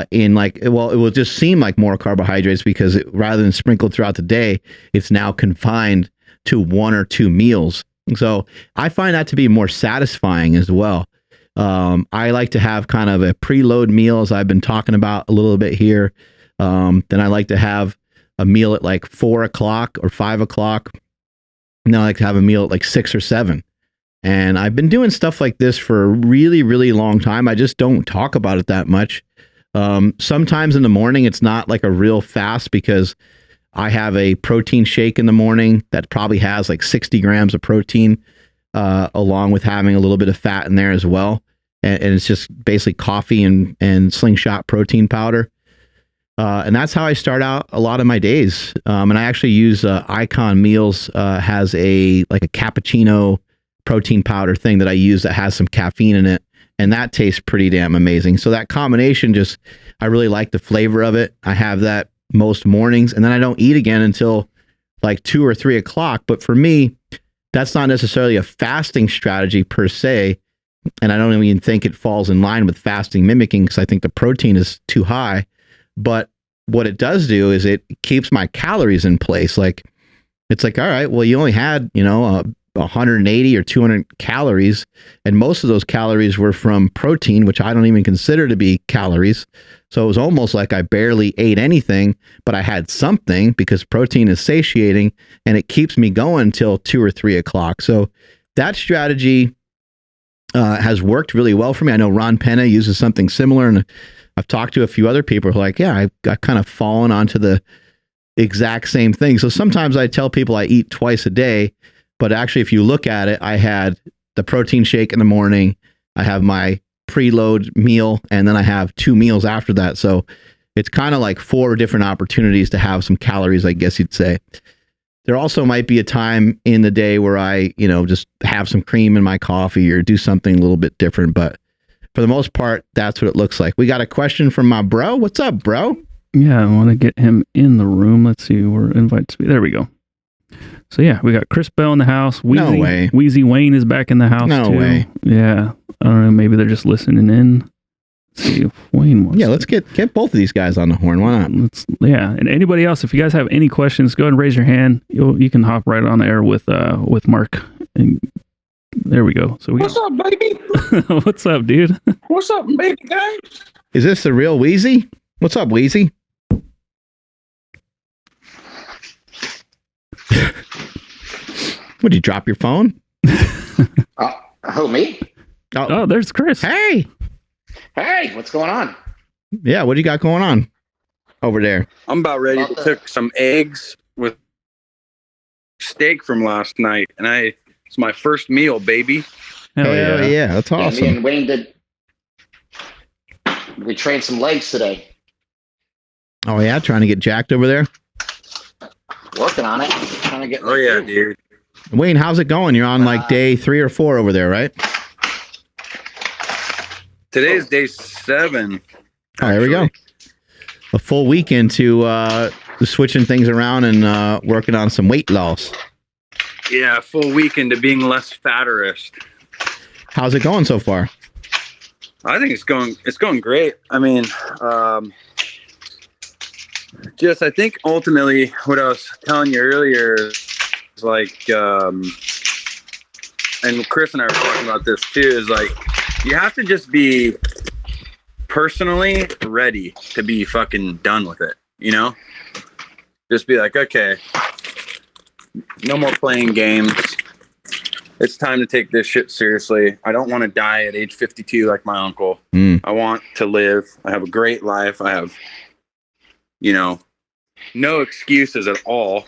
[SPEAKER 3] in like, well, it will just seem like more carbohydrates because rather than sprinkled throughout the day, it's now confined to one or two meals. So I find that to be more satisfying as well. I like to have kind of a preload meal, as I've been talking about a little bit here. Then I like to have a meal at like 4 o'clock or 5 o'clock. And then I like to have a meal at like 6 or 7. And I've been doing stuff like this for a really, really long time. I just don't talk about it that much. Sometimes in the morning, it's not like a real fast because I have a protein shake in the morning that probably has like 60 grams of protein, along with having a little bit of fat in there as well. And it's just basically coffee and Slingshot protein powder. And that's how I start out a lot of my days. And I actually use Icon Meals has a cappuccino protein powder thing that I use that has some caffeine in it. And that tastes pretty damn amazing. So that combination I really like the flavor of it. I have that most mornings, and then I don't eat again until like 2 or 3 o'clock. But for me, that's not necessarily a fasting strategy per se. And I don't even think it falls in line with fasting mimicking because I think the protein is too high. But what it does do is it keeps my calories in place. Like, it's like, all right, well, you only had, 180 or 200 calories, and most of those calories were from protein, which I don't even consider to be calories. So it was almost like I barely ate anything, but I had something because protein is satiating and it keeps me going till 2 or 3 o'clock. So that strategy has worked really well for me. I know Ron Penna uses something similar, and I've talked to a few other people who are like, yeah, I got kind of fallen onto the exact same thing. So sometimes I tell people I eat twice a day, but actually, if you look at it, I had the protein shake in the morning, I have my preload meal, and then I have 2 meals after that. So it's kind of like 4 different opportunities to have some calories, I guess you'd say. There also might be a time in the day where I, just have some cream in my coffee or do something a little bit different. But for the most part, that's what it looks like. We got a question from my bro. What's up, bro?
[SPEAKER 2] Yeah, I want to get him in the room. Let's see, we're invited to speak. There we go. So yeah, we got Chris Bell in the house.
[SPEAKER 3] No way.
[SPEAKER 2] Wheezy Wayne is back in the house
[SPEAKER 3] No
[SPEAKER 2] too.
[SPEAKER 3] way.
[SPEAKER 2] Yeah. I don't know, maybe they're just listening in. Let's see if Wayne wants
[SPEAKER 3] let's get both of these guys on the horn. Why not?
[SPEAKER 2] And anybody else, if you guys have any questions, go ahead and raise your hand. You can hop right on air with Mark. And there we go. So
[SPEAKER 6] What's up, baby?
[SPEAKER 2] What's up, dude?
[SPEAKER 6] What's up, baby guys?
[SPEAKER 3] Is this the real Wheezy? What's up, Wheezy? Would you drop your phone?
[SPEAKER 7] Who, me?
[SPEAKER 2] Oh, there's Chris.
[SPEAKER 3] Hey,
[SPEAKER 7] what's going on?
[SPEAKER 3] Yeah, what do you got going on over there?
[SPEAKER 6] I'm about ready to cook some eggs with steak from last night, and it's my first meal, baby.
[SPEAKER 2] Hell yeah.
[SPEAKER 3] That's
[SPEAKER 7] Yeah,
[SPEAKER 3] awesome.
[SPEAKER 7] me and Wayne we trained some legs today.
[SPEAKER 3] Oh yeah, trying to get jacked over there.
[SPEAKER 7] Working on it. Trying to get.
[SPEAKER 6] Oh yeah, dude.
[SPEAKER 3] Wayne, how's it going? You're on like day 3 or 4 over there, right?
[SPEAKER 6] Today's day 7.
[SPEAKER 3] Oh, there we go. A full week into switching things around and working on some weight loss.
[SPEAKER 6] Yeah, full week into being less fatterist.
[SPEAKER 3] How's it going so far?
[SPEAKER 6] I think it's going great. I mean, I think ultimately what I was telling you earlier is like, and Chris and I were talking about this too, is like, you have to just be personally ready to be fucking done with it, Just be like, okay, no more playing games. It's time to take this shit seriously. I don't want to die at age 52 like my uncle. I want to live. I have a great life. I have, no excuses at all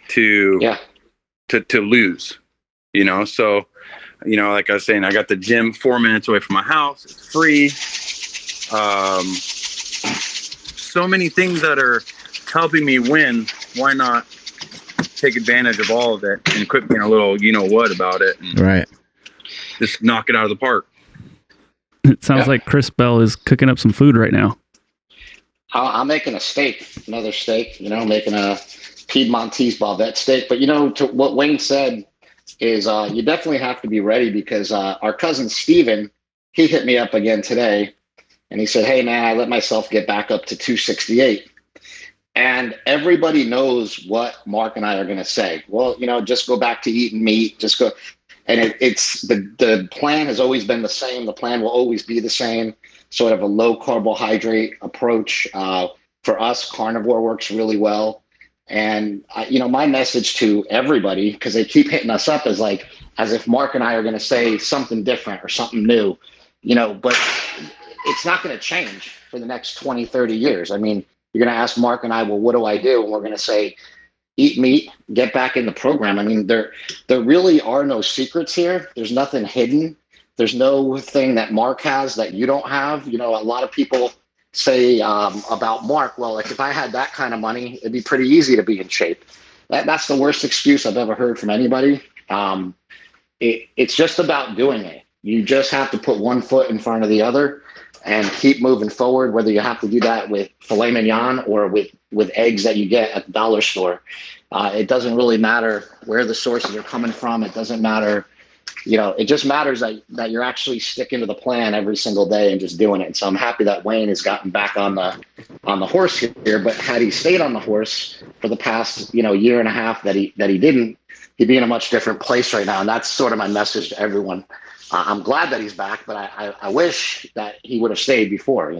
[SPEAKER 6] to lose, So, like I was saying, I got the gym 4 minutes away from my house. It's free. So many things that are helping me win. Why not take advantage of all of it and quit being a little, what about it? And
[SPEAKER 3] right.
[SPEAKER 6] Just knock it out of the park.
[SPEAKER 2] It sounds like Chris Bell is cooking up some food right now.
[SPEAKER 7] I'm making a steak, another steak, making a Piedmontese barbette steak. But, to what Wayne said is you definitely have to be ready because our cousin Steven, he hit me up again today and he said, hey, man, I let myself get back up to 268. And everybody knows what Mark and I are going to say. Well, just go back to eating meat, just go. and it's the plan has always been the same. The plan will always be the same. Sort of a low carbohydrate approach. For us, carnivore works really well. And my message to everybody, because they keep hitting us up as if Mark and I are going to say something different or something new, but it's not going to change for the next 20, 30 years. I mean, you're going to ask Mark and I, well, what do I do? And we're going to say, eat meat, get back in the program. I mean, there really are no secrets here. There's nothing hidden. There's no thing that Mark has that you don't have. A lot of people say about Mark, well, if I had that kind of money, it'd be pretty easy to be in shape. That's the worst excuse I've ever heard from anybody. It's just about doing it. You just have to put one foot in front of the other and keep moving forward, whether you have to do that with filet mignon or with eggs that you get at the dollar store. It doesn't really matter where the sources are coming from. It doesn't matter. It just matters that you're actually sticking to the plan every single day and just doing it. And so I'm happy that Wayne has gotten back on the horse here. But had he stayed on the horse for the past, year and a half that he didn't, he'd be in a much different place right now. And that's sort of my message to everyone. I'm glad that he's back, but I wish that he would have stayed before,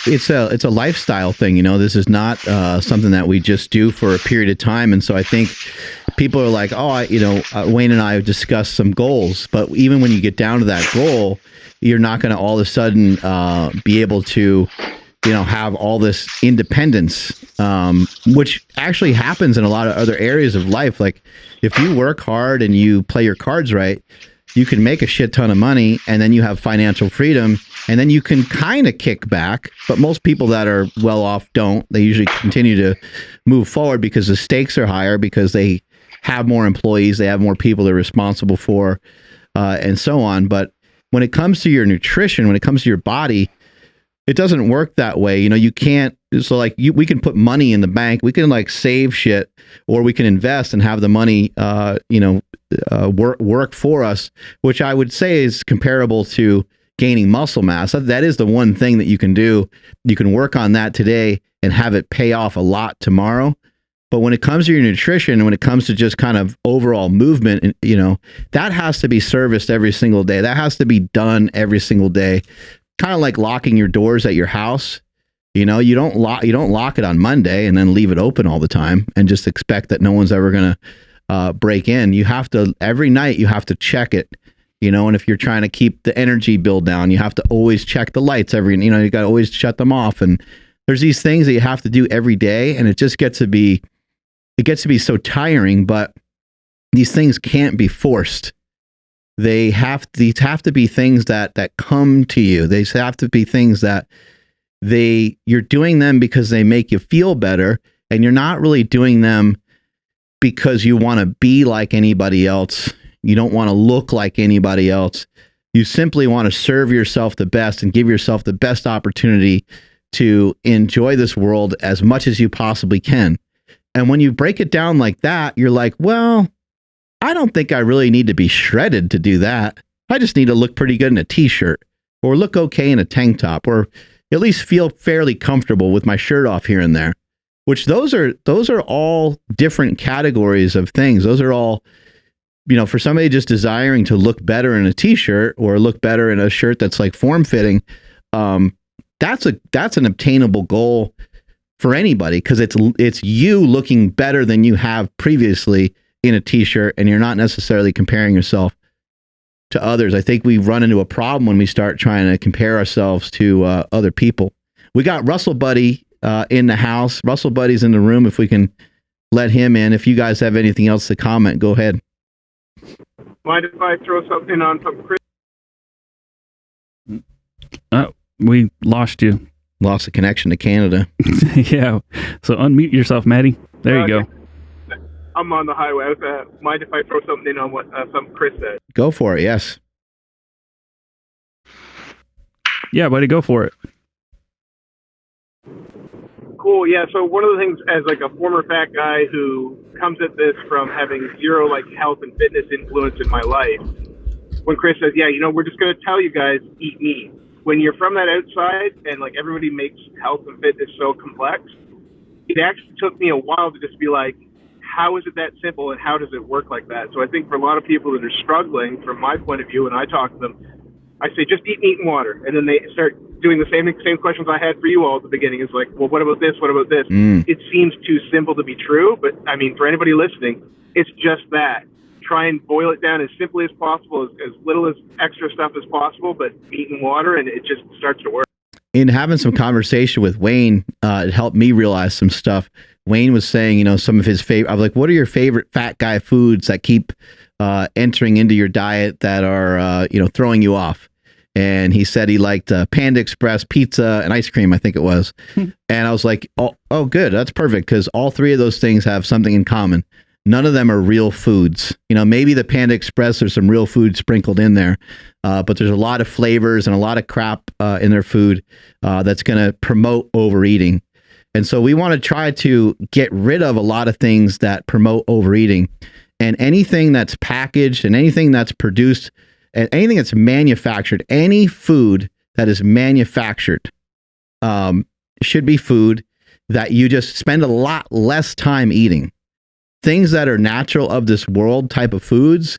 [SPEAKER 3] It's a lifestyle thing, This is not something that we just do for a period of time. And so I think people are like, Wayne and I have discussed some goals, but even when you get down to that goal, you're not going to all of a sudden be able to, have all this independence, which actually happens in a lot of other areas of life. Like if you work hard and you play your cards right, you can make a shit ton of money and then you have financial freedom and then you can kind of kick back. But most people that are well off don't. They usually continue to move forward because the stakes are higher, because they have more employees, they have more people they're responsible for, and so on. But when it comes to your nutrition, when it comes to your body, it doesn't work that way. You can't. So we can put money in the bank, we can save shit, or we can invest and have the money, work for us, which I would say is comparable to gaining muscle mass. That is the one thing that you can do. You can work on that today and have it pay off a lot tomorrow. But when it comes to your nutrition, when it comes to just kind of overall movement, that has to be serviced every single day. That has to be done every single day. Kind of like locking your doors at your house. You don't lock it on Monday and then leave it open all the time and just expect that no one's ever going to break in. You have to, every night you have to check it, and if you're trying to keep the energy bill down, you have to always check the lights you got to always shut them off. And there's these things that you have to do every day. And it just gets to be so tiring, but these things can't be forced. These have to be things that come to you. They have to be things that you're doing them because they make you feel better, and you're not really doing them because you want to be like anybody else. You don't want to look like anybody else. You simply want to serve yourself the best and give yourself the best opportunity to enjoy this world as much as you possibly can. And when you break it down like that, you're like, well, I don't think I really need to be shredded to do that. I just need to look pretty good in a t-shirt, or look okay in a tank top, or at least feel fairly comfortable with my shirt off here and there. Which those are all different categories of things. Those are all, for somebody just desiring to look better in a t-shirt or look better in a shirt that's form-fitting, that's an obtainable goal for anybody, because it's you looking better than you have previously in a t-shirt, and you're not necessarily comparing yourself to others. I think we run into a problem when we start trying to compare ourselves to other people. We got Russell Buddy in the house. Russell Buddy's in the room. If we can let him in. If you guys have anything else to comment, go ahead.
[SPEAKER 5] Mind if I throw something on from Chris?
[SPEAKER 2] We lost you.
[SPEAKER 3] Lost the connection to Canada.
[SPEAKER 2] Yeah. So unmute yourself, Maddie. There you go.
[SPEAKER 5] I'm on the highway. Mind if I throw something on what something Chris said?
[SPEAKER 3] Go for it. Yes.
[SPEAKER 2] Yeah, buddy, go for it.
[SPEAKER 5] Cool. Yeah. So one of the things, as a former fat guy who comes at this from having zero health and fitness influence in my life, when Chris says, yeah, we're just going to tell you guys, eat meat. When you're from that outside and everybody makes health and fitness so complex, it actually took me a while to just be like, how is it that simple, and how does it work like that? So I think for a lot of people that are struggling, from my point of view, when I talk to them, I say just eat meat and water, and then they start doing the same questions I had for you all at the beginning. It's like, well, what about this? What about this? It seems too simple to be true, but I mean, for anybody listening, it's just that. Try and boil it down as simply as possible, as little as extra stuff as possible, but meat and water, and it just starts to work.
[SPEAKER 3] In having some conversation with Wayne, it helped me realize some stuff. Wayne was saying, you know, some of his favorite, I was like, what are your favorite fat guy foods that keep entering into your diet that are, you know, throwing you off? And he said he liked Panda Express pizza and ice cream, I think it was. And I was like, oh, good. That's perfect, because all three of those things have something in common. None of them are real foods. You know, maybe the Panda Express, there's some real food sprinkled in there, but there's a lot of flavors and a lot of crap in their food that's going to promote overeating. And so we want to try to get rid of a lot of things that promote overeating, and anything that's packaged and anything that's produced and anything that's manufactured. Any food that is manufactured should be food that you just spend a lot less time eating. Things that are natural of this world type of foods,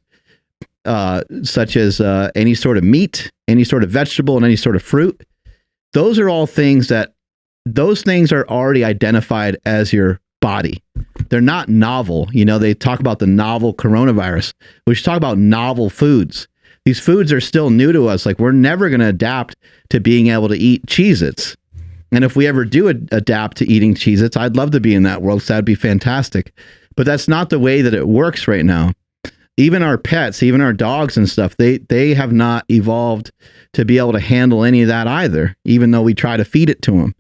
[SPEAKER 3] such as any sort of meat, any sort of vegetable, and any sort of fruit. Those are all things that, those things are already identified as your body. They're not novel. You know, they talk about the novel coronavirus. We should talk about novel foods. These foods are still new to us. Like, we're never going to adapt to being able to eat Cheez-Its. And if we ever do adapt to eating Cheez-Its, I'd love to be in that world, so that'd be fantastic. But that's not the way that it works right now. Even our pets, even our dogs and stuff, they have not evolved to be able to handle any of that either, even though we try to feed it to them.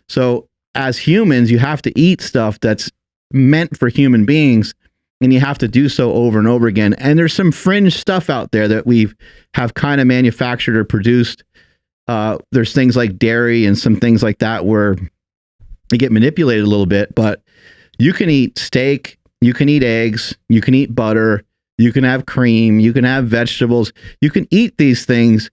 [SPEAKER 3] So as humans, you have to eat stuff that's meant for human beings, and you have to do so over and over again. And there's some fringe stuff out there that we have kind of manufactured or produced. There's things like dairy and some things like that where they get manipulated a little bit, but you can eat steak, you can eat eggs, you can eat butter, you can have cream, you can have vegetables. You can eat these things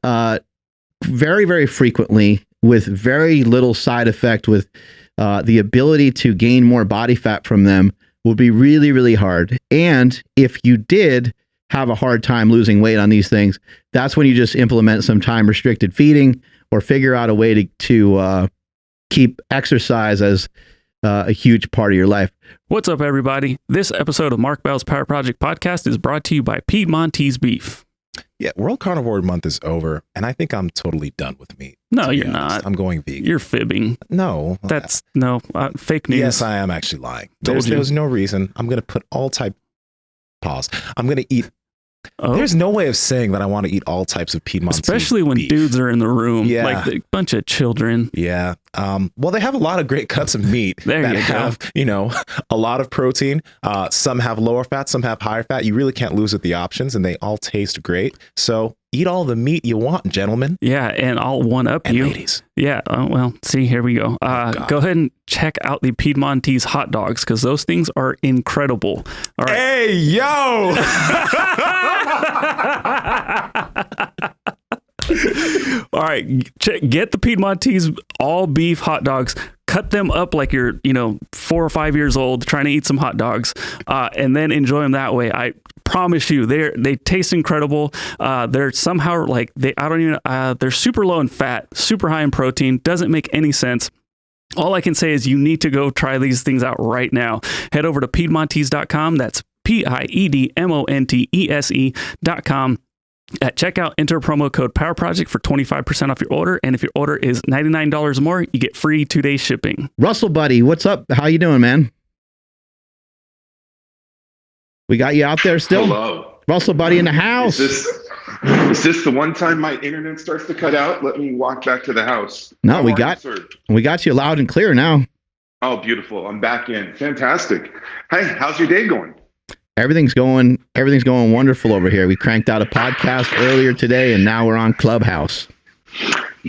[SPEAKER 3] very, very frequently with very little side effect, with the ability to gain more body fat from them will be really, really hard. And if you did have a hard time losing weight on these things, that's when you just implement some time restricted feeding or figure out a way to keep exercise as a huge part of your life.
[SPEAKER 2] What's up, everybody? This episode of Mark Bell's Power Project Podcast is brought to you by Piedmontese Beef.
[SPEAKER 1] Yeah, World Carnivore Month is over, and I think I'm totally done with meat.
[SPEAKER 2] No, you're not.
[SPEAKER 1] I'm going vegan.
[SPEAKER 2] You're fibbing.
[SPEAKER 1] No.
[SPEAKER 2] That's fake news.
[SPEAKER 1] Yes, I am actually lying. There's no reason. I'm going to put all type... Pause. I'm going to eat... Oh. There's no way of saying that I want to eat all types of Piedmontese
[SPEAKER 2] especially when
[SPEAKER 1] beef.
[SPEAKER 2] Dudes are in the room,
[SPEAKER 1] yeah.
[SPEAKER 2] like a bunch of children.
[SPEAKER 1] Yeah. Well, they have a lot of great cuts of meat
[SPEAKER 2] that
[SPEAKER 1] have, you know, a lot of protein. Some have lower fat, some have higher fat. You really can't lose with the options, and they all taste great. So eat all the meat you want, gentlemen.
[SPEAKER 2] Yeah, and I'll one up
[SPEAKER 1] and
[SPEAKER 2] you.
[SPEAKER 1] Ladies.
[SPEAKER 2] Yeah. Well, see, here we go. Go ahead and check out the Piedmontese Hot Dogs, because those things are incredible. All right.
[SPEAKER 1] Hey, yo!
[SPEAKER 2] All right, get the Piedmontese all beef hot dogs. Cut them up like you're, 4 or 5 years old, trying to eat some hot dogs, and then enjoy them that way. I promise you, they taste incredible. They're somehow they're super low in fat, super high in protein. Doesn't make any sense. All I can say is you need to go try these things out right now. Head over to Piedmontese.com. That's Piedmontese.com. At checkout, enter promo code POWERPROJECT for 25% off your order. And if your order is $99 or more, you get free 2-day shipping.
[SPEAKER 3] Russell, buddy, what's up? How you doing, man? We got you out there still?
[SPEAKER 8] Hello.
[SPEAKER 3] Russell, buddy, in the house.
[SPEAKER 8] Is this the one time my internet starts to cut out? Let me walk back to the house.
[SPEAKER 3] No, we got you loud and clear now.
[SPEAKER 8] Oh, beautiful. I'm back in. Fantastic. Hey, how's your day going?
[SPEAKER 3] Everything's going wonderful over here. We cranked out a podcast earlier today, and now we're on Clubhouse.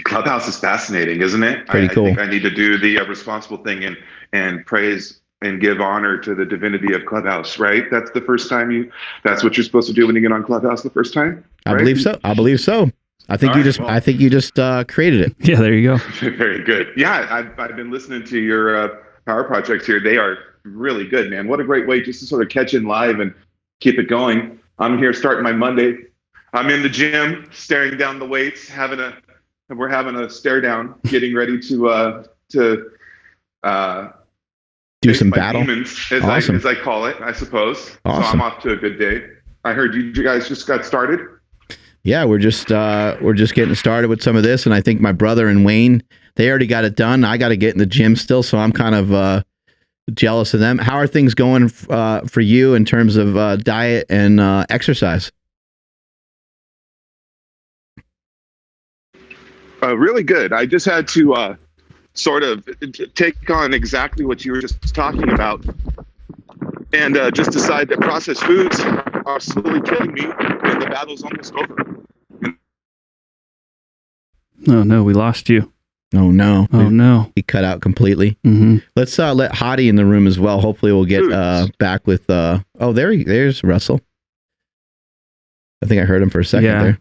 [SPEAKER 8] Clubhouse is fascinating, isn't it?
[SPEAKER 3] Pretty cool.
[SPEAKER 8] I think I need to do the responsible thing and praise and give honor to the divinity of Clubhouse, right? That's the first time that's what you're supposed to do when you get on Clubhouse the first time? Right?
[SPEAKER 3] I believe so. I think you just created it.
[SPEAKER 2] Yeah, there you go.
[SPEAKER 8] Very good. Yeah, I've been listening to your power projects here. They are really good, man. What a great way just to sort of catch in live and keep it going. I'm here starting my Monday. I'm in the gym, staring down the weights, we're having a stare down, getting ready to
[SPEAKER 3] do some battle.
[SPEAKER 8] Demons, as I call it, I suppose.
[SPEAKER 3] Awesome.
[SPEAKER 8] So I'm off to a good day. I heard you guys just got started.
[SPEAKER 3] Yeah, we're just getting started with some of this, and I think my brother and Wayne, they already got it done. I got to get in the gym still, so I'm kind of jealous of them. How are things going for you in terms of diet and exercise?
[SPEAKER 8] Really good. I just had to sort of take on exactly what you were just talking about, and just decide that processed foods are slowly killing me, and the battle's almost over.
[SPEAKER 2] Oh no, we lost you.
[SPEAKER 3] Oh no.
[SPEAKER 2] Oh no.
[SPEAKER 3] He cut out completely.
[SPEAKER 2] Mm-hmm.
[SPEAKER 3] Let's let Hottie in the room as well. Hopefully we'll get back with there's Russell. I think I heard him for a second there.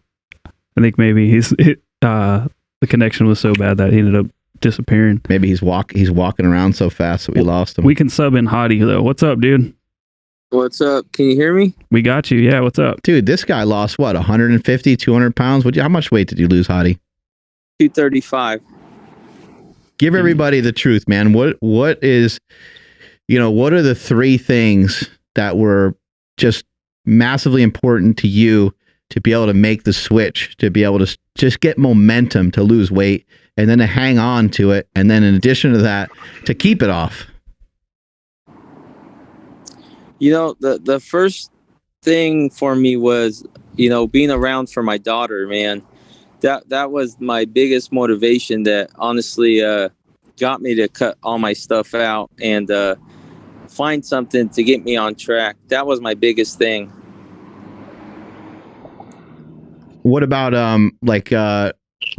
[SPEAKER 2] I think maybe the connection was so bad that he ended up disappearing.
[SPEAKER 3] Maybe he's walking around so fast that we lost him.
[SPEAKER 2] We can sub in Hottie though. What's up, dude?
[SPEAKER 9] What's up? Can you hear me?
[SPEAKER 2] We got you. Yeah, what's up?
[SPEAKER 3] Dude, this guy lost what, 150, 200 pounds? How much weight did you lose, Hottie?
[SPEAKER 9] 235.
[SPEAKER 3] Give everybody the truth, man. What are the three things that were just massively important to you to be able to make the switch, to be able to just get momentum to lose weight, and then to hang on to it, and then in addition to that, to keep it off?
[SPEAKER 9] The first thing for me was, being around for my daughter, man. That was my biggest motivation that honestly got me to cut all my stuff out and find something to get me on track. That was my biggest thing.
[SPEAKER 3] What about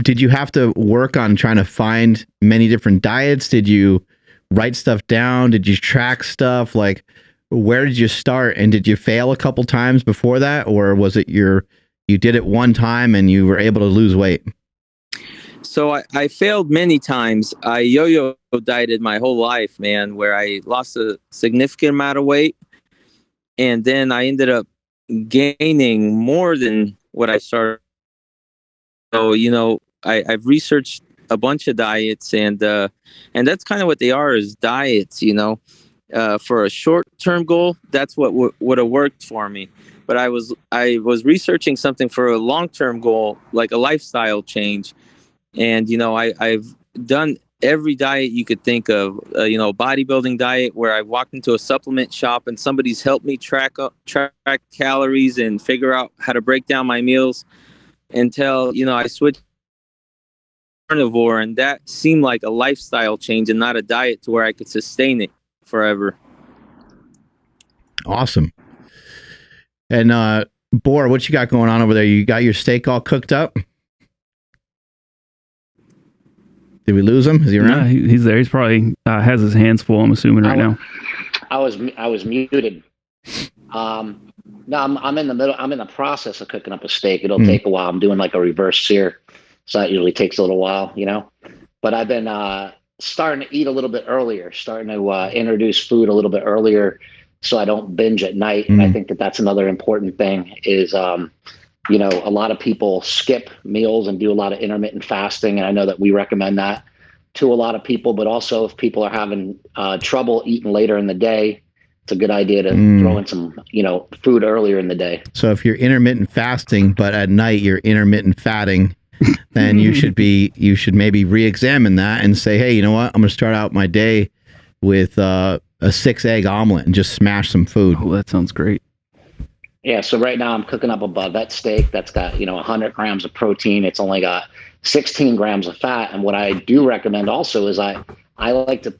[SPEAKER 3] did you have to work on trying to find many different diets? Did you write stuff down? Did you track stuff? Like, where did you start? And did you fail a couple times before that? Or was it you did it one time and you were able to lose weight?
[SPEAKER 9] So I failed many times. I yo-yo dieted my whole life, man, where I lost a significant amount of weight. And then I ended up gaining more than what I started. So, I've researched a bunch of diets, and that's kind of what they are, is diets, for a short-term goal. That's what would have worked for me. But I was researching something for a long-term goal, like a lifestyle change. And, I've done every diet you could think of, bodybuilding diet, where I walked into a supplement shop and somebody's helped me track calories and figure out how to break down my meals until, I switched carnivore, and that seemed like a lifestyle change and not a diet to where I could sustain it forever.
[SPEAKER 3] Awesome. And Bor, what you got going on over there? You got your steak all cooked up? Did we lose him? Is he around?
[SPEAKER 2] Yeah, he's there. He's probably has his hands full, I'm assuming, right now.
[SPEAKER 7] I was muted. No, I'm in the middle. I'm in the process of cooking up a steak. It'll take a while. I'm doing like a reverse sear, so that usually takes a little while, But I've been starting to eat a little bit earlier, starting to introduce food a little bit earlier, so I don't binge at night. And I think that's another important thing is, a lot of people skip meals and do a lot of intermittent fasting. And I know that we recommend that to a lot of people, but also if people are having trouble eating later in the day, it's a good idea to throw in some, food earlier in the day.
[SPEAKER 3] So if you're intermittent fasting, but at night you're intermittent fatting, then you should maybe re-examine that and say, hey, you know what? I'm going to start out my day with a 6-egg omelet and just smash some food.
[SPEAKER 2] Oh, that sounds great.
[SPEAKER 7] Yeah. So right now I'm cooking up a bavette steak that's got, 100 grams of protein. It's only got 16 grams of fat. And what I do recommend also is I like to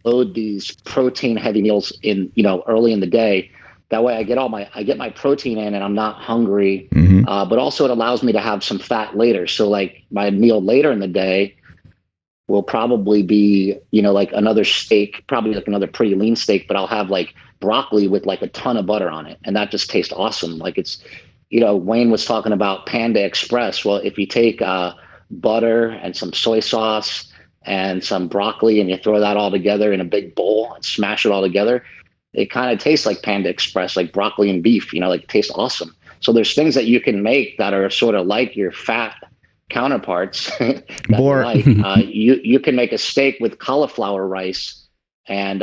[SPEAKER 7] load these protein heavy meals in, early in the day. That way I get my protein in and I'm not hungry. But also it allows me to have some fat later. So like my meal later in the day will probably be, like another steak, probably like another pretty lean steak, but I'll have like broccoli with like a ton of butter on it. And that just tastes awesome. Like it's, Wayne was talking about Panda Express. Well, if you take butter and some soy sauce and some broccoli, and you throw that all together in a big bowl and smash it all together, it kind of tastes like Panda Express, like broccoli and beef, like it tastes awesome. So there's things that you can make that are sort of like your fat counterparts that you can make a steak with cauliflower rice. And,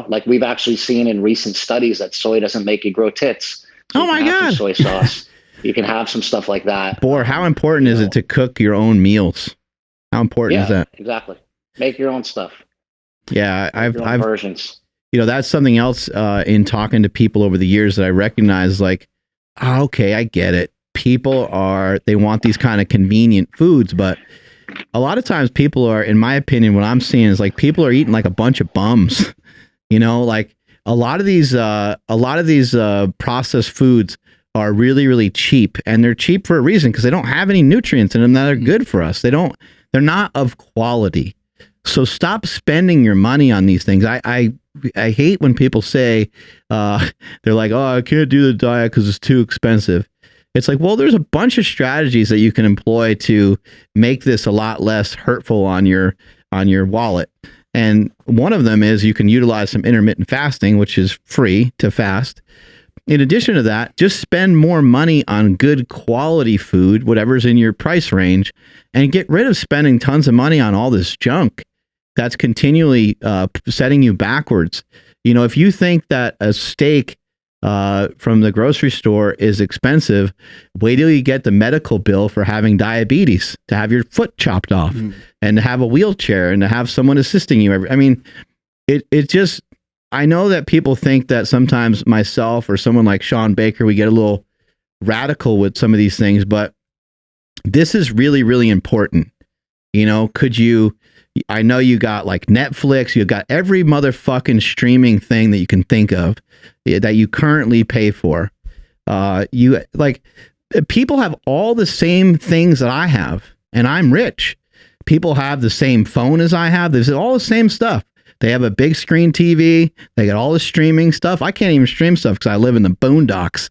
[SPEAKER 7] like we've actually seen in recent studies that soy doesn't make you grow tits. So
[SPEAKER 3] oh my God.
[SPEAKER 7] Soy sauce. You can have some stuff like that.
[SPEAKER 3] Bor, how important is it to cook your own meals? How important is that?
[SPEAKER 7] Exactly. Make your own stuff.
[SPEAKER 3] Yeah. I've
[SPEAKER 7] versions.
[SPEAKER 3] That's something else in talking to people over the years that I recognize, like, oh, okay, I get it. People they want these kind of convenient foods, but a lot of times people are, in my opinion, what I'm seeing is like people are eating like a bunch of bums, like a lot of these processed foods are really, really cheap, and they're cheap for a reason because they don't have any nutrients in them that are good for us. They're not of quality. So stop spending your money on these things. I hate when people say, they're like, oh, I can't do the diet because it's too expensive. It's like, well, there's a bunch of strategies that you can employ to make this a lot less hurtful on your wallet. And one of them is you can utilize some intermittent fasting, which is free to fast. In addition to that, just spend more money on good quality food, whatever's in your price range, and get rid of spending tons of money on all this junk that's continually setting you backwards. If you think that a steak from the grocery store is expensive, wait till you get the medical bill for having diabetes, to have your foot chopped off, and to have a wheelchair, and to have someone assisting you. It just, I know that people think that sometimes myself or someone like Sean Baker, we get a little radical with some of these things, but this is really, really important. I know you got like Netflix, you got every motherfucking streaming thing that you can think of that you currently pay for. People have all the same things that I have, and I'm rich. People have the same phone as I have. There's all the same stuff. They have a big screen TV. They got all the streaming stuff. I can't even stream stuff because I live in the boondocks.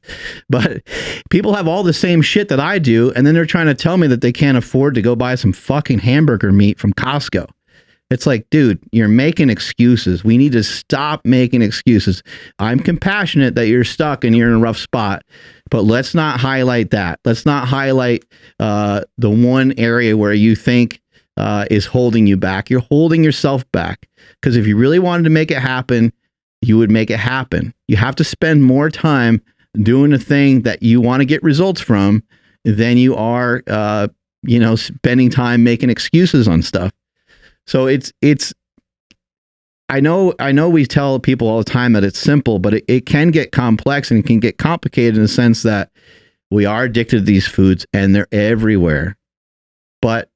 [SPEAKER 3] But people have all the same shit that I do, and then they're trying to tell me that they can't afford to go buy some fucking hamburger meat from Costco. It's like, dude, you're making excuses. We need to stop making excuses. I'm compassionate that you're stuck and you're in a rough spot, but let's not highlight that. Let's not highlight the one area where you think is holding you back. You're holding yourself back, because if you really wanted to make it happen, you would make it happen. You have to spend more time doing a thing that you want to get results from than you are, spending time making excuses on stuff. So I know we tell people all the time that it's simple, but it can get complex, and it can get complicated in the sense that we are addicted to these foods and they're everywhere. But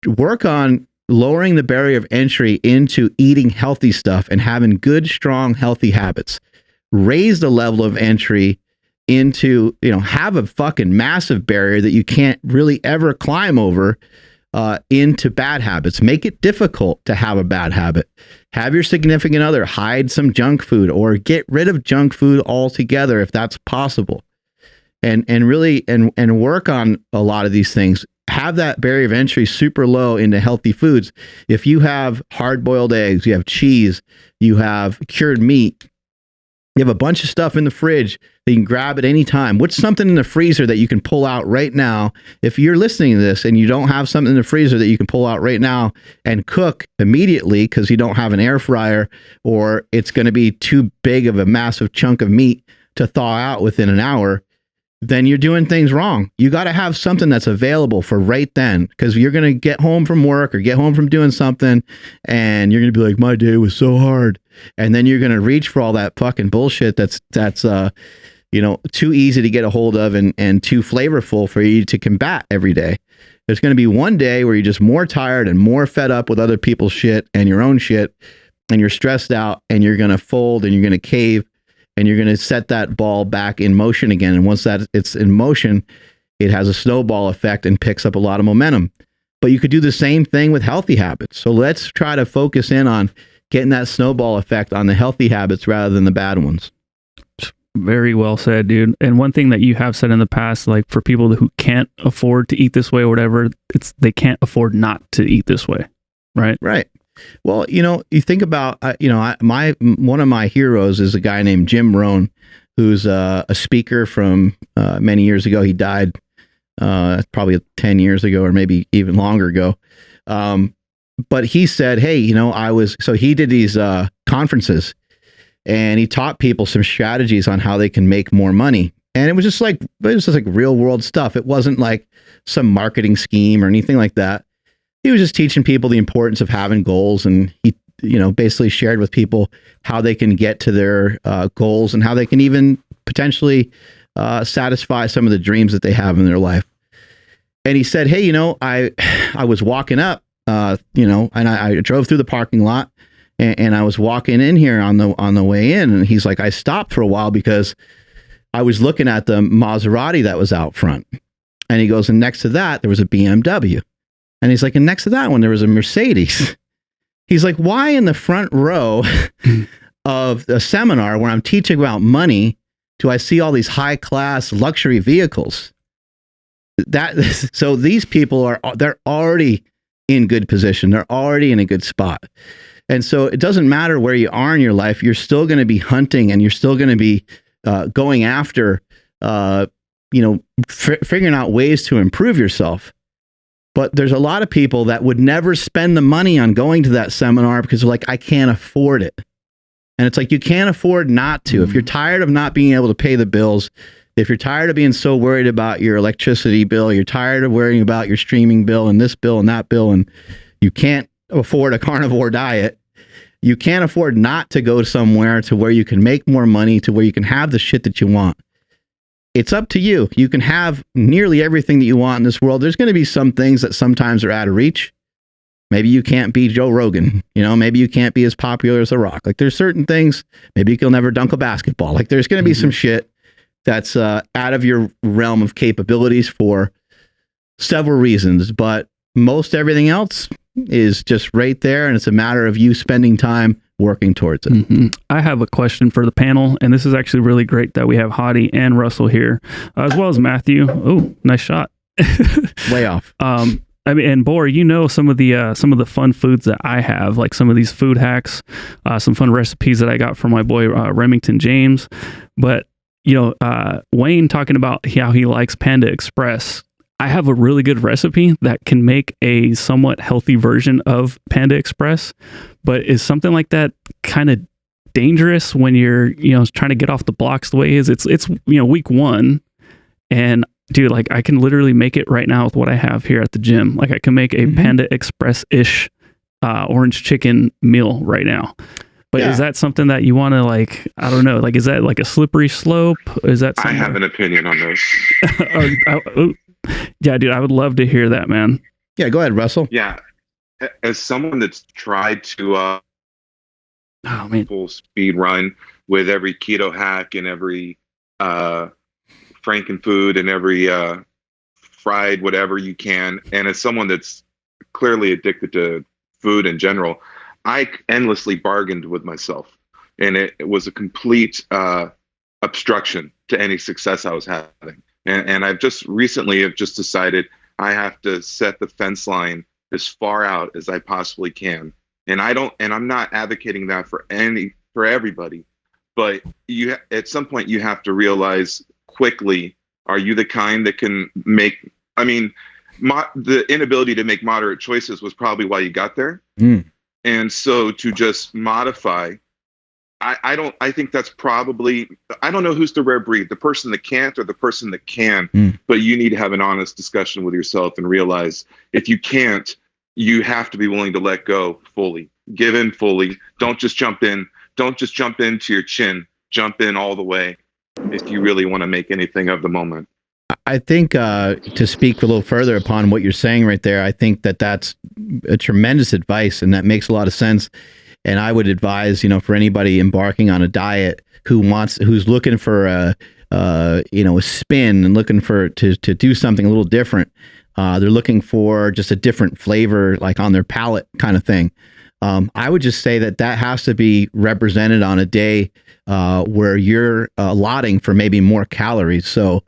[SPEAKER 3] work on lowering the barrier of entry into eating healthy stuff and having good, strong, healthy habits. Raise the level of entry into, have a fucking massive barrier that you can't really ever climb over into bad habits. Make it difficult to have a bad habit. Have your significant other hide some junk food, or get rid of junk food altogether if that's possible. And really work on a lot of these things. Have that barrier of entry super low into healthy foods. If you have hard-boiled eggs, you have cheese, you have cured meat, you have a bunch of stuff in the fridge that you can grab at any time. What's something in the freezer that you can pull out right now? If you're listening to this and you don't have something in the freezer that you can pull out right now and cook immediately because you don't have an air fryer, or it's going to be too big of a massive chunk of meat to thaw out within an hour, then you're doing things wrong. You got to have something that's available for right then, because you're going to get home from work or get home from doing something and you're going to be like, my day was so hard. And then you're going to reach for all that fucking bullshit that's too easy to get a hold of and too flavorful for you to combat every day. There's going to be one day where you're just more tired and more fed up with other people's shit and your own shit, and you're stressed out, and you're going to fold and you're going to cave, and you're going to set that ball back in motion again. And once that it's in motion, it has a snowball effect and picks up a lot of momentum. But you could do the same thing with healthy habits. So let's try to focus in on getting that snowball effect on the healthy habits rather than the bad ones.
[SPEAKER 2] Very well said, dude. And one thing that you have said in the past, like for people who can't afford to eat this way or whatever, they can't afford not to eat this way. Right.
[SPEAKER 3] Right. Well, you think about, one of my heroes is a guy named Jim Rohn, who's a speaker from many years ago. He died probably 10 years ago or maybe even longer ago. But he said, hey, he did these conferences and he taught people some strategies on how they can make more money. And it was just like real world stuff. It wasn't like some marketing scheme or anything like that. He was just teaching people the importance of having goals. And he, basically shared with people how they can get to their goals and how they can even potentially satisfy some of the dreams that they have in their life. And he said, hey, I was walking up, and I drove through the parking lot and I was walking in here on the way in. And he's like, I stopped for a while because I was looking at the Maserati that was out front. And he goes, and next to that, there was a BMW. And he's like, and next to that one, there was a Mercedes. He's like, why in the front row of a seminar where I'm teaching about money do I see all these high class luxury vehicles? So these people they're already in good position. They're already in a good spot. And so it doesn't matter where you are in your life. You're still going to be hunting and you're still going to be going after, figuring out ways to improve yourself. But there's a lot of people that would never spend the money on going to that seminar because they're like, I can't afford it. And it's like, you can't afford not to. If you're tired of not being able to pay the bills, if you're tired of being so worried about your electricity bill, you're tired of worrying about your streaming bill and this bill and that bill, and you can't afford a carnivore diet, you can't afford not to go somewhere to where you can make more money, to where you can have the shit that you want. It's up to you. You can have nearly everything that you want in this world. There's going to be some things that sometimes are out of reach. Maybe you can't be Joe Rogan. Maybe you can't be as popular as The Rock. Like there's certain things, maybe you'll never dunk a basketball. Like there's going to be some shit that's out of your realm of capabilities for several reasons. But most everything else is just right there. And it's a matter of you spending time working towards it.
[SPEAKER 2] Mm-hmm. I have a question for the panel, and this is actually really great that we have Hottie and Russell here, as well as Matthew. Oh, nice shot.
[SPEAKER 3] Way off.
[SPEAKER 2] And Bor, some of the fun foods that I have, like some of these food hacks, some fun recipes that I got from my boy Remington James. But Wayne talking about how he likes Panda Express. I have a really good recipe that can make a somewhat healthy version of Panda Express, but is something like that kind of dangerous when you're, trying to get off the blocks the way it is? It's week one, and dude, like I can literally make it right now with what I have here at the gym. Like I can make a Panda Express-ish orange chicken meal right now. But is that something that you want to I don't know, is that like a slippery slope? Is that something?
[SPEAKER 8] I have an opinion on this.
[SPEAKER 2] Yeah, dude, I would love to hear that, man.
[SPEAKER 3] Yeah, go ahead, Russell.
[SPEAKER 8] Yeah. As someone that's tried to full speed run with every keto hack and every Frankenfood and every fried whatever you can, and as someone that's clearly addicted to food in general, I endlessly bargained with myself, and it was a complete obstruction to any success I was having. And I've just recently decided I have to set the fence line as far out as I possibly can. And I'm not advocating that for everybody, but at some point you have to realize quickly, are you the kind that can make, the inability to make moderate choices was probably why you got there. And so to just modify, I think that's probably, I don't know who's the rare breed, the person that can't or the person that can, but you need to have an honest discussion with yourself and realize if you can't, you have to be willing to let go fully, give in fully. Don't just jump in. Don't just jump into your chin, jump in all the way if you really want to make anything of the moment.
[SPEAKER 3] I think to speak a little further upon what you're saying right there, I think that's a tremendous advice and that makes a lot of sense. And I would advise, for anybody embarking on a diet who's looking for a spin and looking to do something a little different. They're looking for just a different flavor, like on their palate kind of thing. I would just say that has to be represented on a day where you're allotting for maybe more calories. So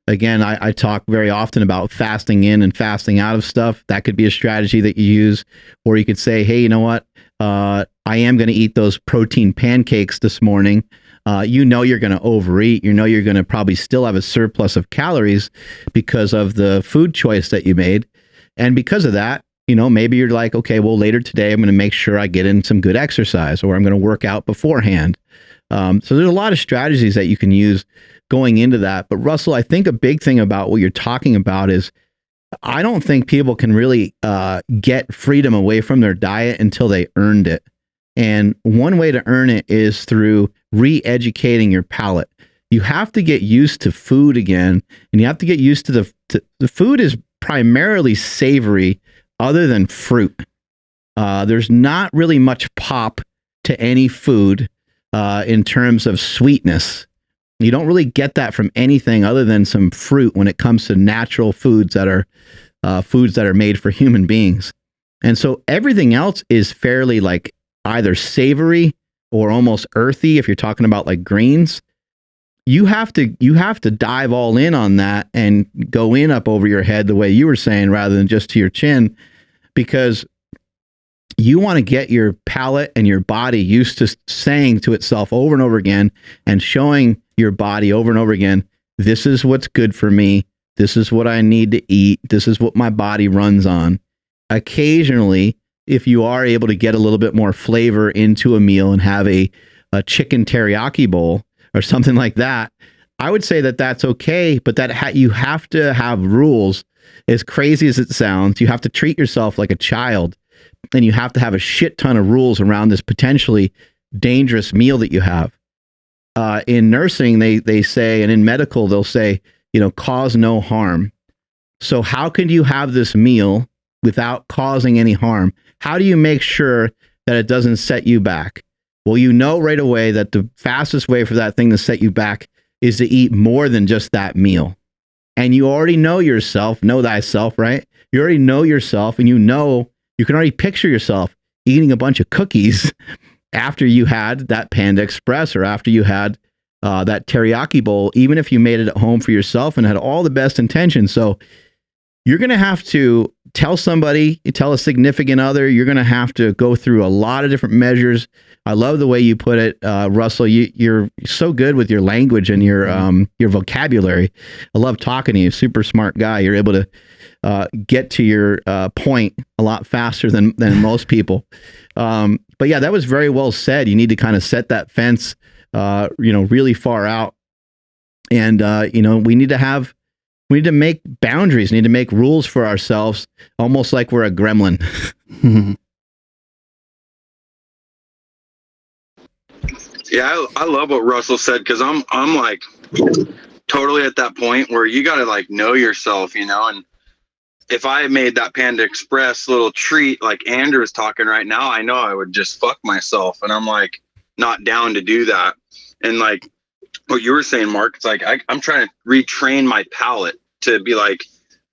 [SPEAKER 3] Again, I talk very often about fasting in and fasting out of stuff. That could be a strategy that you use. Or you could say, hey, you know what? I am going to eat those protein pancakes this morning. You're going to overeat. You're going to probably still have a surplus of calories because of the food choice that you made. And because of that, maybe you're like, okay, well, later today, I'm going to make sure I get in some good exercise, or I'm going to work out beforehand. So there's a lot of strategies that you can use going into that. But Russell, I think a big thing about what you're talking about is I don't think people can really get freedom away from their diet until they earned it. And one way to earn it is through re-educating your palate. You have to get used to food again, and you have to get used to the food is primarily savory other than fruit. There's not really much pop to any food in terms of sweetness. You don't really get that from anything other than some fruit when it comes to natural foods that are made for human beings. And so everything else is fairly like either savory or almost earthy. If you're talking about like greens, you have to dive all in on that and go in up over your head the way you were saying, rather than just to your chin, because you want to get your palate and your body used to saying to itself over and over again and showing your body over and over again, this is what's good for me. This is what I need to eat. This is what my body runs on. Occasionally, if you are able to get a little bit more flavor into a meal and have a chicken teriyaki bowl or something like that, I would say that that's okay, but that you have to have rules. As crazy as it sounds, you have to treat yourself like a child, and you have to have a shit ton of rules around this potentially dangerous meal that you have. In nursing, they say, and in medical, they'll say, cause no harm. So how can you have this meal without causing any harm? How do you make sure that it doesn't set you back? Well, right away that the fastest way for that thing to set you back is to eat more than just that meal. And you already know yourself, know thyself, right? You already know yourself, and you can already picture yourself eating a bunch of cookies after you had that Panda Express or after you had that teriyaki bowl, even if you made it at home for yourself and had all the best intentions. So you're going to have to tell somebody, tell a significant other, you're going to have to go through a lot of different measures. I love the way you put it, Russell. You're so good with your language and your vocabulary. I love talking to you. Super smart guy. You're able to get to your point a lot faster than most people. But yeah, that was very well said. You need to kind of set that fence, really far out. And, we need to make boundaries, need to make rules for ourselves, almost like we're a gremlin.
[SPEAKER 6] Yeah, I love what Russell said, because I'm like totally at that point where you got to like know yourself, and if I made that Panda Express little treat like Andrew is talking right now, I know I would just fuck myself, and I'm like not down to do that. And like what you were saying, Mark, it's like I'm trying to retrain my palate to be like,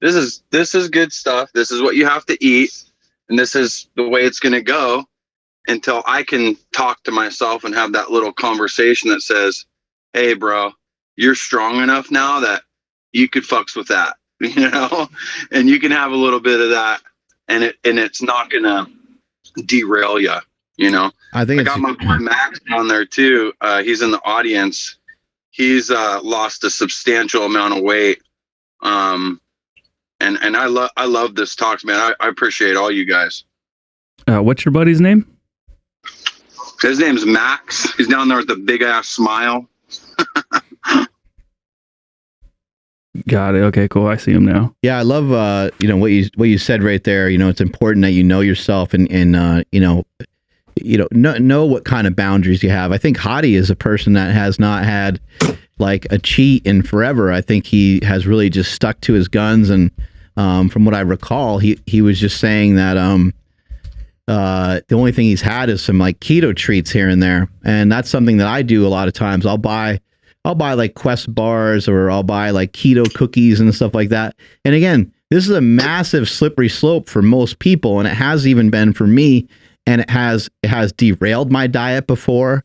[SPEAKER 6] this is good stuff. This is what you have to eat, and this is the way it's going to go, until I can talk to myself and have that little conversation that says, hey, bro, you're strong enough now that you could fucks with that, and you can have a little bit of that, and it's not going to derail you, I think I got my boy Max down there too. He's in the audience. He's lost a substantial amount of weight. And I love this talks, man. I appreciate all you guys.
[SPEAKER 2] What's your buddy's name?
[SPEAKER 6] His name's Max. He's down there with a big ass smile.
[SPEAKER 2] Got it. Okay, cool. I see him now.
[SPEAKER 3] Yeah, I love what you said right there. It's important that you know yourself and know what kind of boundaries you have. I think Hadi is a person that has not had like a cheat in forever. I think he has really just stuck to his guns, and from what I recall, he was just saying that the only thing he's had is some like keto treats here and there, and that's something that I do a lot of times. I'll buy like Quest bars, or I'll buy like keto cookies and stuff like that. And again, this is a massive slippery slope for most people, and it has even been for me, and it has derailed my diet before.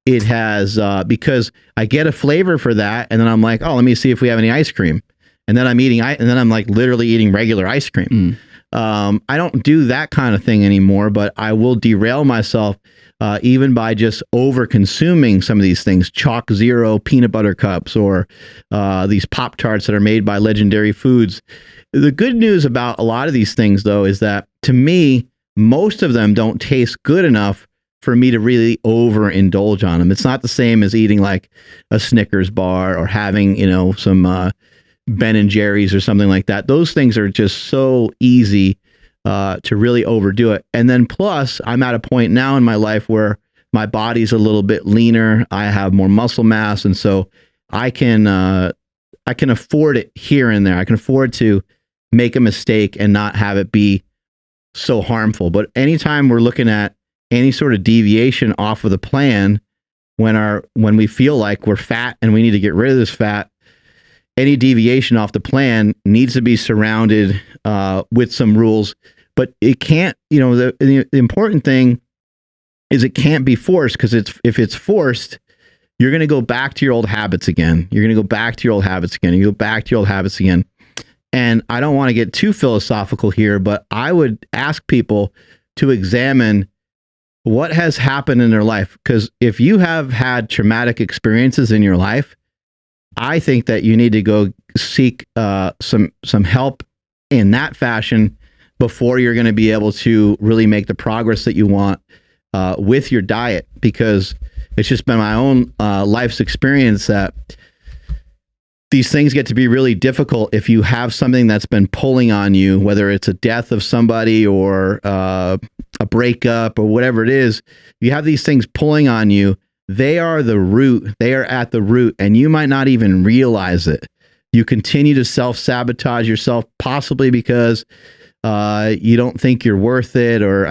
[SPEAKER 3] It has because I get a flavor for that, and then I'm like, oh, let me see if we have any ice cream. and then I'm like literally eating regular ice cream. I don't do that kind of thing anymore, but I will derail myself even by just over consuming some of these things, Chalk Zero peanut butter cups, or these Pop-Tarts that are made by Legendary Foods. The good news about a lot of these things, though, is that to me, most of them don't taste good enough for me to really overindulge on them. It's not the same as eating like a Snickers bar or having, some Ben and Jerry's or something like that. Those things are just so easy to really overdo it. And then plus, I'm at a point now in my life where my body's a little bit leaner. I have more muscle mass, and so I can afford it here and there. I can afford to make a mistake and not have it be so harmful. But anytime we're looking at any sort of deviation off of the plan, when we feel like we're fat and we need to get rid of this fat, any deviation off the plan needs to be surrounded with some rules. But it can't, the important thing is it can't be forced, because if it's forced, you're going to go back to your old habits again. You go back to your old habits again. And I don't want to get too philosophical here, but I would ask people to examine what has happened in their life. Because if you have had traumatic experiences in your life, I think that you need to go seek some help in that fashion before you're going to be able to really make the progress that you want with your diet. Because it's just been my own life's experience that these things get to be really difficult if you have something that's been pulling on you, whether it's a death of somebody or a breakup or whatever it is. You have these things pulling on you. They are the root. They are at the root, and you might not even realize it. You continue to self-sabotage yourself, possibly because you don't think you're worth it. Or,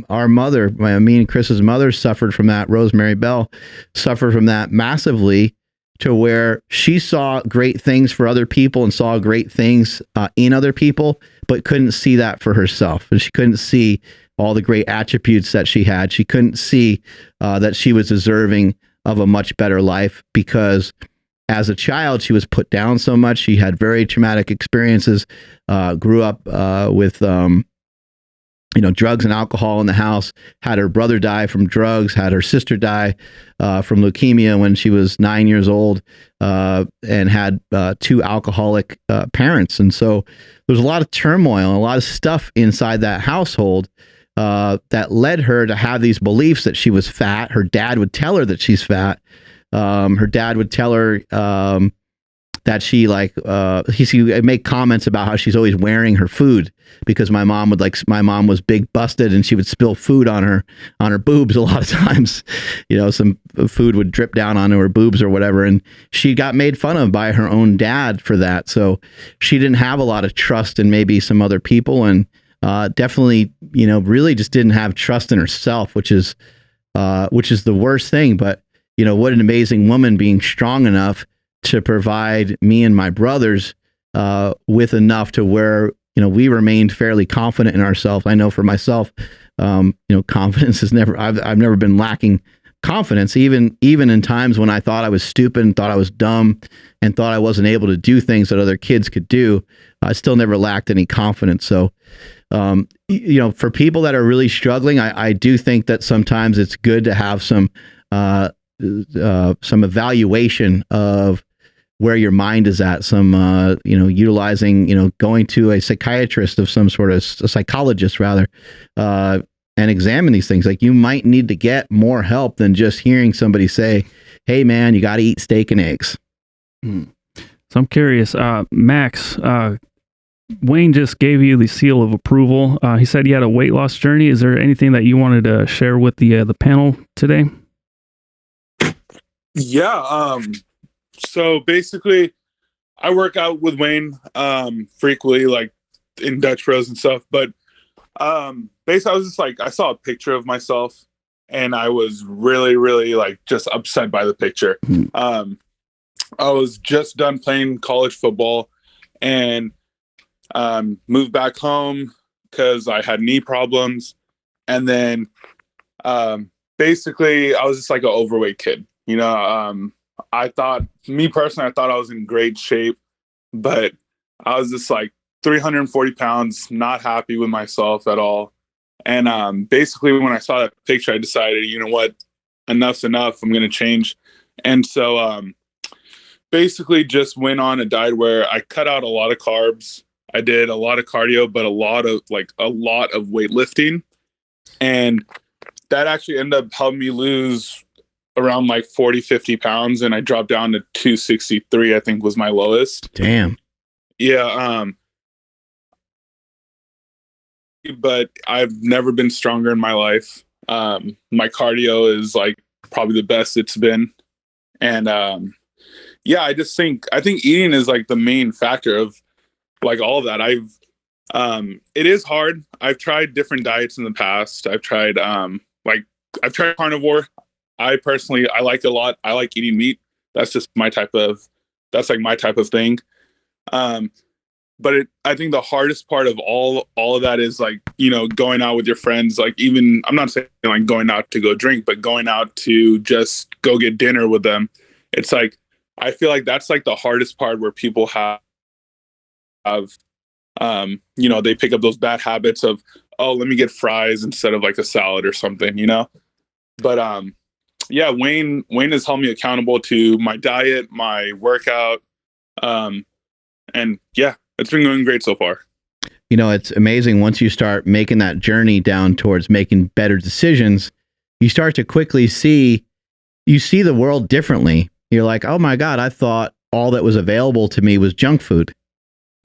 [SPEAKER 3] our mother, me and Chris's mother suffered from that. Rosemary Bell suffered from that massively, to where she saw great things for other people and saw great things in other people, but couldn't see that for herself. And she couldn't see all the great attributes that she had. She couldn't see that she was deserving of a much better life, because as a child, she was put down so much. She had very traumatic experiences, grew up with drugs and alcohol in the house, had her brother die from drugs, had her sister die from leukemia when she was 9 years old, and had two alcoholic parents. And so there's a lot of turmoil and a lot of stuff inside that household that led her to have these beliefs that she was fat. Her dad would tell her that she's fat. Her dad would tell her that she he'd make comments about how she's always wearing her food, because my mom was big busted and she would spill food on her boobs a lot of times. Some food would drip down onto her boobs or whatever, and she got made fun of by her own dad for that. So she didn't have a lot of trust in maybe some other people, and definitely really just didn't have trust in herself, which is the worst thing. But what an amazing woman, being strong enough to provide me and my brothers with enough to where we remained fairly confident in ourselves. I know for myself, confidence is never. I've never been lacking confidence, even in times when I thought I was stupid and thought I was dumb and thought I wasn't able to do things that other kids could do. I still never lacked any confidence. So, for people that are really struggling, I do think that sometimes it's good to have some evaluation of where your mind is at, some utilizing, going to a psychiatrist of some sort, of a psychologist rather, and examine these things. Like, you might need to get more help than just hearing somebody say, "Hey man, you got to eat steak and eggs."
[SPEAKER 2] So I'm curious, Max, Wayne just gave you the seal of approval. He said he had a weight loss journey. Is there anything that you wanted to share with the panel today?
[SPEAKER 10] Yeah. So basically, I work out with Wayne frequently, like in Dutch Bros and stuff. But basically, I was just like, I saw a picture of myself, and I was really, really just upset by the picture. I was just done playing college football, and moved back home because I had knee problems, and then basically, I was just like an overweight kid. I thought I was in great shape, but I was just like 340 pounds, not happy with myself at all. And basically when I saw that picture, I decided, you know what, enough's enough. I'm going to change. And so basically just went on a diet where I cut out a lot of carbs. I did a lot of cardio, but a lot of weightlifting. And that actually ended up helping me lose around like 40, 50 pounds. And I dropped down to 263, I think was my lowest.
[SPEAKER 3] Damn.
[SPEAKER 10] Yeah. But I've never been stronger in my life. My cardio is like probably the best it's been. And yeah, I think eating is like the main factor of like all of that. It is hard. I've tried different diets in the past. I've tried carnivore. I like a lot. I like eating meat. That's my type of thing. But I think the hardest part of all of that is like, you know, going out with your friends, like even, I'm not saying like going out to go drink, but going out to just go get dinner with them. It's like, I feel like that's like the hardest part where people have, you know, they pick up those bad habits of, oh, let me get fries instead of like a salad or something, you know? But yeah, Wayne has held me accountable to my diet, my workout. And yeah, it's been going great so far.
[SPEAKER 3] You know, it's amazing once you start making that journey down towards making better decisions, you start to quickly see the world differently. You're like, oh my God, I thought all that was available to me was junk food,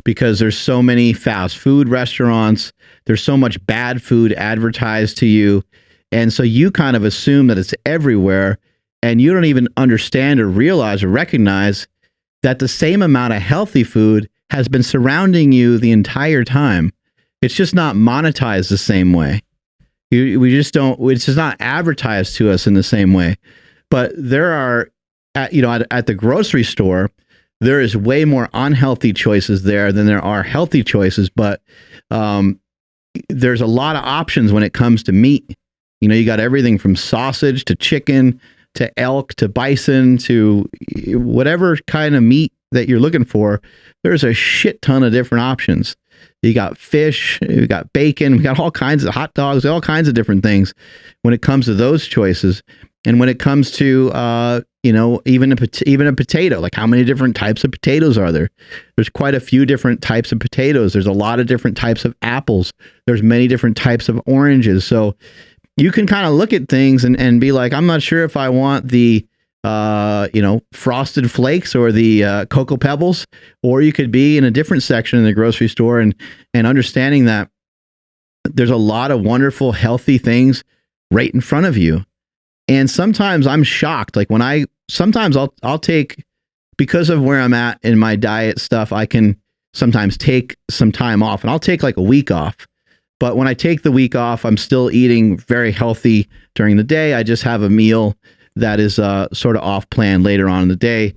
[SPEAKER 3] because there's so many fast food restaurants. There's so much bad food advertised to you. And so you kind of assume that it's everywhere, and you don't even understand or realize or recognize that the same amount of healthy food has been surrounding you the entire time. It's just not monetized the same way. It's just not advertised to us in the same way. But there are, at the grocery store, there is way more unhealthy choices there than there are healthy choices. But there's a lot of options when it comes to meat. You know, you got everything from sausage to chicken to elk to bison to whatever kind of meat that you're looking for. There's a shit ton of different options. You got fish, you got bacon, we got all kinds of hot dogs, all kinds of different things when it comes to those choices. And when it comes to, even a potato, like how many different types of potatoes are there? There's quite a few different types of potatoes. There's a lot of different types of apples. There's many different types of oranges. So you can kind of look at things and be like, I'm not sure if I want the, Frosted Flakes or the Cocoa Pebbles, or you could be in a different section in the grocery store and understanding that there's a lot of wonderful, healthy things right in front of you. And sometimes I'm shocked. Like sometimes I'll take, because of where I'm at in my diet stuff, I can sometimes take some time off, and I'll take like a week off. But when I take the week off, I'm still eating very healthy during the day. I just have a meal that is sort of off plan later on in the day.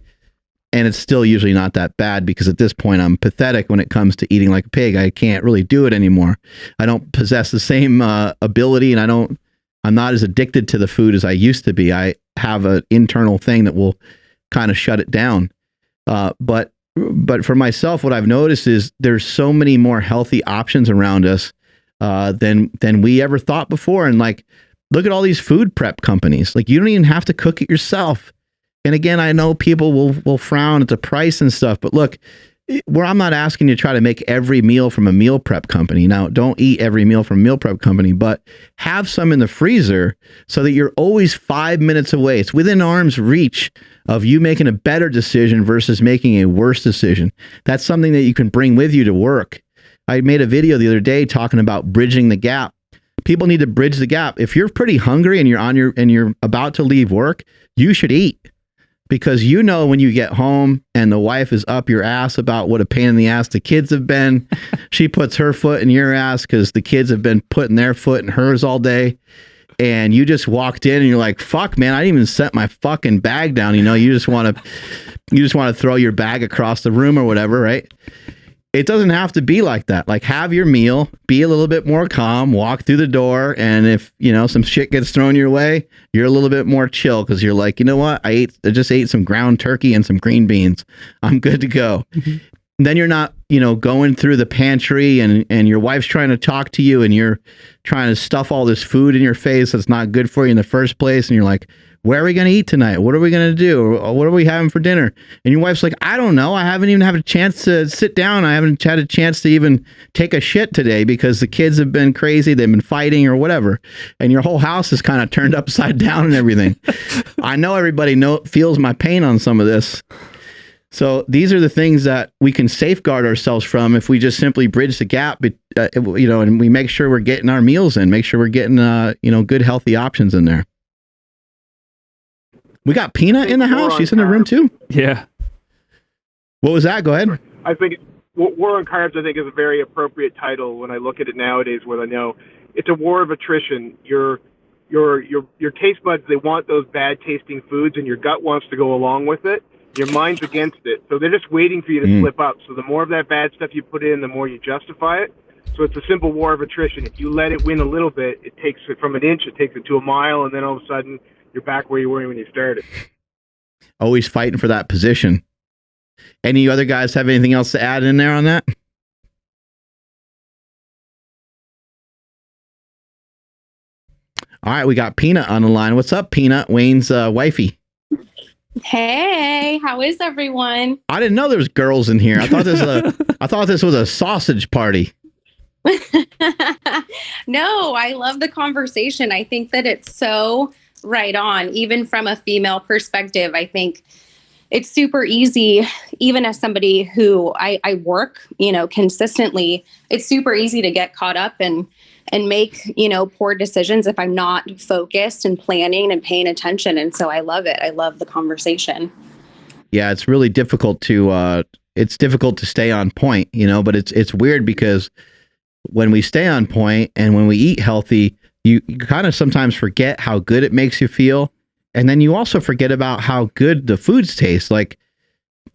[SPEAKER 3] And it's still usually not that bad, because at this point I'm pathetic when it comes to eating like a pig. I can't really do it anymore. I don't possess the same ability, and I'm not as addicted to the food as I used to be. I have an internal thing that will kind of shut it down. But for myself, what I've noticed is there's so many more healthy options around us than we ever thought before. And like, look at all these food prep companies. Like, you don't even have to cook it yourself. And again, I know people will frown at the price and stuff, but look, where I'm not asking you to try to make every meal from a meal prep company. Now, don't eat every meal from a meal prep company, but have some in the freezer so that you're always 5 minutes away. It's within arm's reach of you making a better decision versus making a worse decision. That's something that you can bring with you to work. I made a video the other day talking about bridging the gap. People need to bridge the gap. If you're pretty hungry and you're about to leave work, you should eat. Because you know when you get home and the wife is up your ass about what a pain in the ass the kids have been, she puts her foot in your ass because the kids have been putting their foot in hers all day, and you just walked in and you're like, fuck, man, I didn't even set my fucking bag down. You know, you just want to throw your bag across the room or whatever, right? It doesn't have to be like that. Like, have your meal, be a little bit more calm, walk through the door, and if, some shit gets thrown your way, you're a little bit more chill because you're like, you know what? I just ate some ground turkey and some green beans. I'm good to go. then you're not, going through the pantry and your wife's trying to talk to you and you're trying to stuff all this food in your face that's not good for you in the first place. And you're like, where are we going to eat tonight? What are we going to do? Or what are we having for dinner? And your wife's like, I don't know. I haven't even had a chance to sit down. I haven't had a chance to even take a shit today because the kids have been crazy. They've been fighting or whatever. And your whole house is kind of turned upside down and everything. I know everybody feels my pain on some of this. So these are the things that we can safeguard ourselves from if we just simply bridge the gap, and we make sure we're getting our meals in, make sure we're getting, good, healthy options in there. We got Peanut in the house. She's in the room too.
[SPEAKER 2] Yeah.
[SPEAKER 3] What was that? Go ahead.
[SPEAKER 5] I think War on Carbs, I think, is a very appropriate title when I look at it nowadays, where I know it's a war of attrition. Your taste buds, they want those bad tasting foods, and your gut wants to go along with it. Your mind's against it. So they're just waiting for you to slip up. So the more of that bad stuff you put in, the more you justify it. So it's a simple war of attrition. If you let it win a little bit, it takes it from an inch, it takes it to a mile, and then all of a sudden you're back where you were when you started.
[SPEAKER 3] Always fighting for that position. Any other guys have anything else to add in there on that? All right, we got Peanut on the line. What's up, Peanut? Wayne's wifey.
[SPEAKER 11] Hey, how is everyone?
[SPEAKER 3] I didn't know there was girls in here. I thought this was a sausage party.
[SPEAKER 11] No, I love the conversation. I think that it's so right on, even from a female perspective. I think it's super easy, even as somebody who I work, consistently, it's super easy to get caught up and make, poor decisions if I'm not focused and planning and paying attention. And so I love it. I love the conversation.
[SPEAKER 3] Yeah, it's really difficult to stay on point, but it's weird because when we stay on point and when we eat healthy, you kind of sometimes forget how good it makes you feel. And then you also forget about how good the foods taste. Like,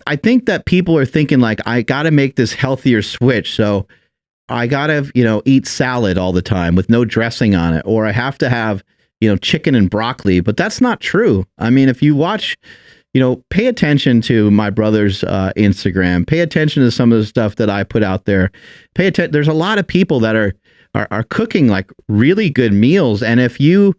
[SPEAKER 3] I think that people are thinking like, I got to make this healthier switch. So I got to, eat salad all the time with no dressing on it, or I have to have, chicken and broccoli, but that's not true. I mean, if you watch, pay attention to my brother's Instagram, pay attention to some of the stuff that I put out there. There's a lot of people that are cooking like really good meals. And if you're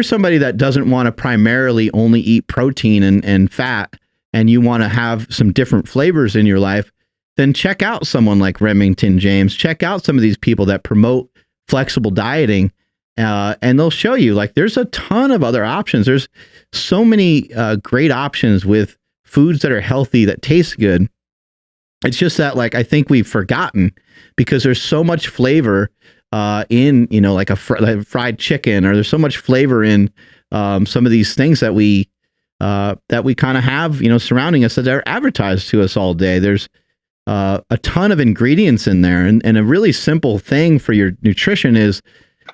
[SPEAKER 3] somebody that doesn't want to primarily only eat protein and fat, and you want to have some different flavors in your life, then check out someone like Remington James. Check out some of these people that promote flexible dieting, and they'll show you like there's a ton of other options. There's so many great options with foods that are healthy, that taste good. It's just that like I think we've forgotten because there's so much flavor in like a fried chicken, or there's so much flavor in some of these things that we kind of have surrounding us that are advertised to us all day. There's a ton of ingredients in there, and a really simple thing for your nutrition is,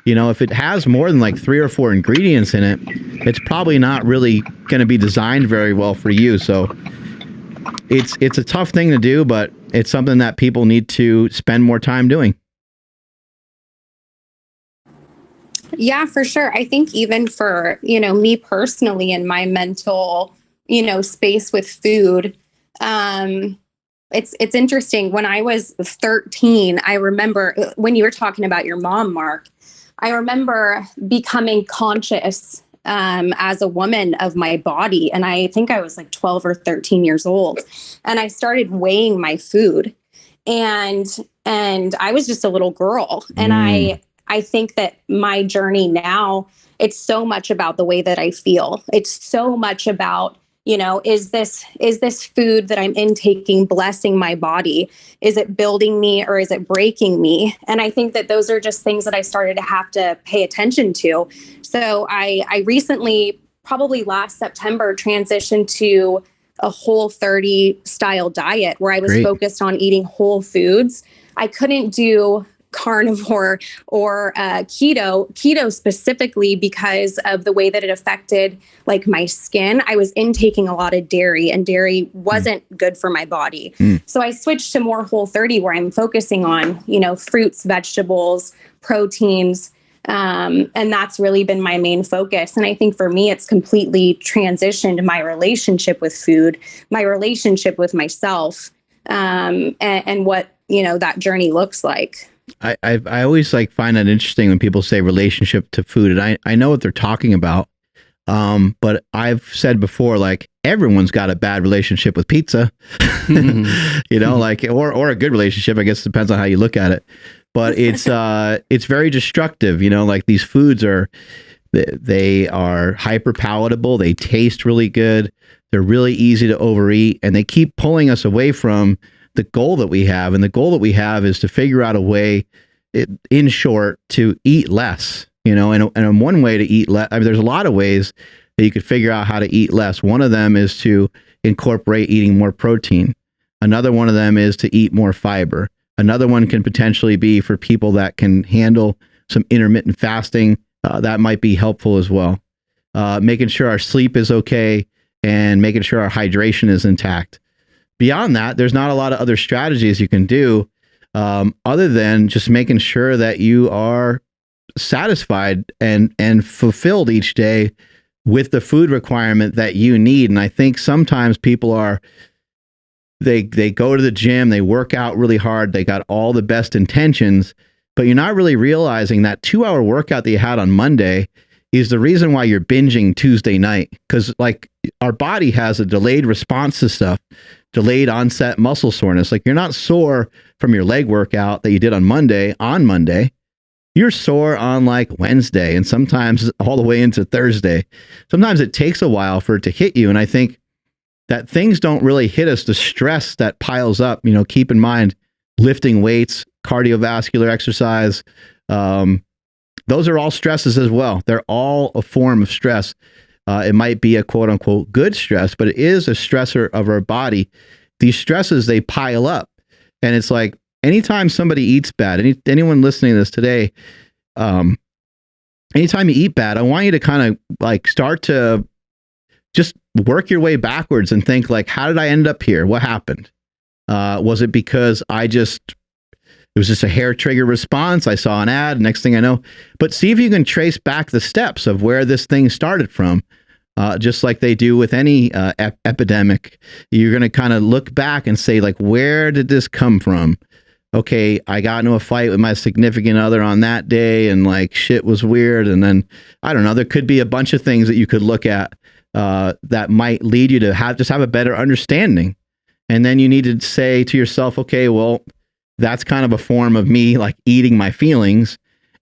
[SPEAKER 3] if it has more than like 3 or 4 ingredients in it, it's probably not really going to be designed very well for you. So it's a tough thing to do, but it's something that people need to spend more time doing.
[SPEAKER 11] Yeah, for sure. I think even for, me personally in my mental, space with food, it's interesting. When I was 13, I remember when you were talking about your mom, Mark, I remember becoming conscious as a woman of my body. And I think I was like 12 or 13 years old. And I started weighing my food. And I was just a little girl. And I think that my journey now, it's so much about the way that I feel. It's so much about, is this food that I'm intaking blessing my body? Is it building me or is it breaking me? And I think that those are just things that I started to have to pay attention to. So I recently, probably last September, transitioned to a Whole30 style diet where I was focused on eating whole foods. I couldn't do carnivore or keto specifically because of the way that it affected like my skin. I was intaking a lot of dairy, and dairy wasn't good for my body. So I switched to more Whole30 where I'm focusing on, fruits, vegetables, proteins. And that's really been my main focus. And I think for me, it's completely transitioned my relationship with food, my relationship with myself. and what, that journey looks like.
[SPEAKER 3] I always find that interesting when people say relationship to food, and I know what they're talking about. But I've said before, everyone's got a bad relationship with pizza, or a good relationship. I guess it depends on how you look at it. But it's very destructive. These foods they are hyper palatable. They taste really good. They're really easy to overeat, and they keep pulling us away from the goal that we have. And the goal that we have is to figure out a way, in short, to eat less. And one way to eat less, there's a lot of ways that you could figure out how to eat less. One of them is to incorporate eating more protein. Another one of them is to eat more fiber. Another one can potentially be for people that can handle some intermittent fasting. That might be helpful as well. Making sure our sleep is okay and making sure our hydration is intact. Beyond that, there's not a lot of other strategies you can do other than just making sure that you are satisfied and fulfilled each day with the food requirement that you need. And I think sometimes people they go to the gym, they work out really hard, they got all the best intentions, but you're not really realizing that 2-hour workout that you had on Monday is the reason why you're binging Tuesday night. Because our body has a delayed response to stuff, delayed onset muscle soreness. You're not sore from your leg workout that you did on Monday. You're sore on Wednesday, and sometimes all the way into Thursday. Sometimes it takes a while for it to hit you. And I think that things don't really hit us. The stress that piles up, keep in mind, lifting weights, cardiovascular exercise, those are all stresses as well. They're all a form of stress. It might be a quote unquote good stress, but it is a stressor of our body. These stresses, they pile up. And it's anytime somebody eats bad, anyone listening to this today, anytime you eat bad, I want you to kind of start to just work your way backwards and think how did I end up here? What happened? Was it because it was just a hair trigger response? I saw an ad, next thing I know. But see if you can trace back the steps of where this thing started from. Just like they do with any epidemic, you're going to kind of look back and say, where did this come from? Okay, I got into a fight with my significant other on that day, and shit was weird. And then, I don't know, there could be a bunch of things that you could look at that might lead you to have a better understanding. And then you need to say to yourself, okay, well, that's kind of a form of me eating my feelings.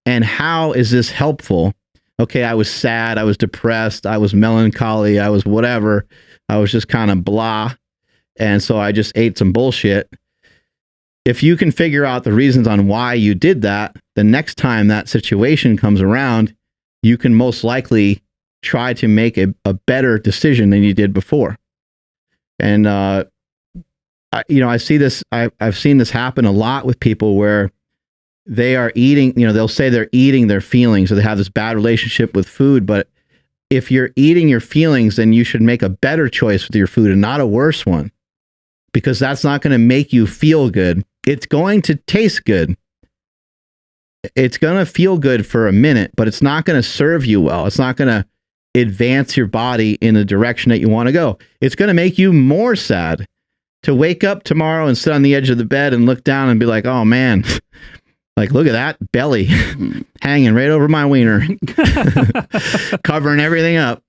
[SPEAKER 3] And how is this helpful? Okay, I was sad, I was depressed, I was melancholy, I was whatever. I was just kind of blah. And so I just ate some bullshit. If you can figure out the reasons on why you did that, the next time that situation comes around, you can most likely try to make a better decision than you did before. And, I see this, I've seen this happen a lot with people where they are eating, they'll say they're eating their feelings, or they have this bad relationship with food. But if you're eating your feelings, then you should make a better choice with your food and not a worse one, because that's not going to make you feel good. It's going to taste good. It's going to feel good for a minute, but it's not going to serve you well. It's not going to advance your body in the direction that you want to go. It's going to make you more sad to wake up tomorrow and sit on the edge of the bed and look down and be like, oh man, look at that belly hanging right over my wiener, covering everything up.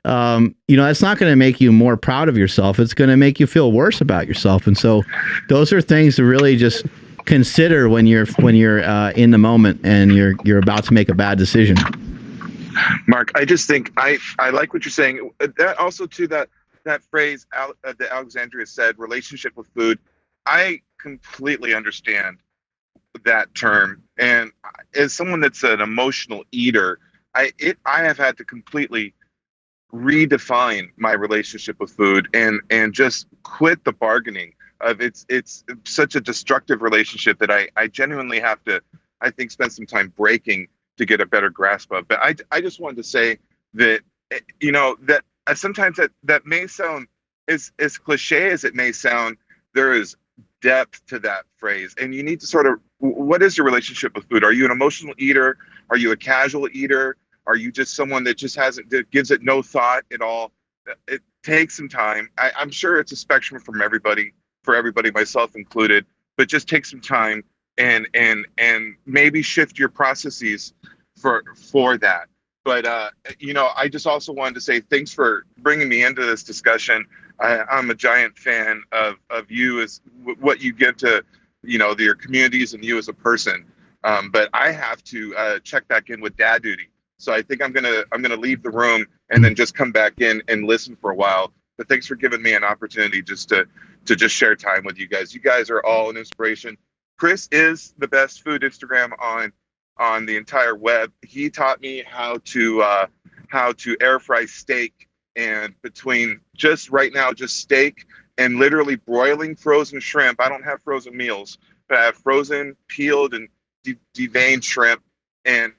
[SPEAKER 3] That's not going to make you more proud of yourself. It's going to make you feel worse about yourself. And so those are things to really just consider when you're in the moment and you're about to make a bad decision.
[SPEAKER 8] Mark, I just think I like what you're saying. That also too, that phrase that Alexandria said, relationship with food. I completely understand that term. And as someone that's an emotional eater, I have had to completely redefine my relationship with food and just quit the bargaining of it's such a destructive relationship that I genuinely have to, I think, spend some time breaking to get a better grasp of. But I just wanted to say that, that sometimes that may sound as cliche as it may sound, there is depth to that phrase. And you need to sort of, what is your relationship with food? Are you an emotional eater? Are you a casual eater? Are you just someone that just that gives it no thought at all? It takes some time. I'm sure it's a spectrum from everybody. for everybody, myself included, but just take some time and maybe shift your processes for that. But I just also wanted to say thanks for bringing me into this discussion. I'm a giant fan of you as what you give to your communities and you as a person. But I have to check back in with dad duty, so I think I'm gonna leave the room and then just come back in and listen for a while. But thanks for giving me an opportunity just to just share time with you guys. You guys are all an inspiration. Chris is the best food Instagram on the entire web. He taught me how to air fry steak, and between just right now just steak and literally broiling frozen shrimp. I don't have frozen meals, but I have frozen, peeled, and deveined shrimp, and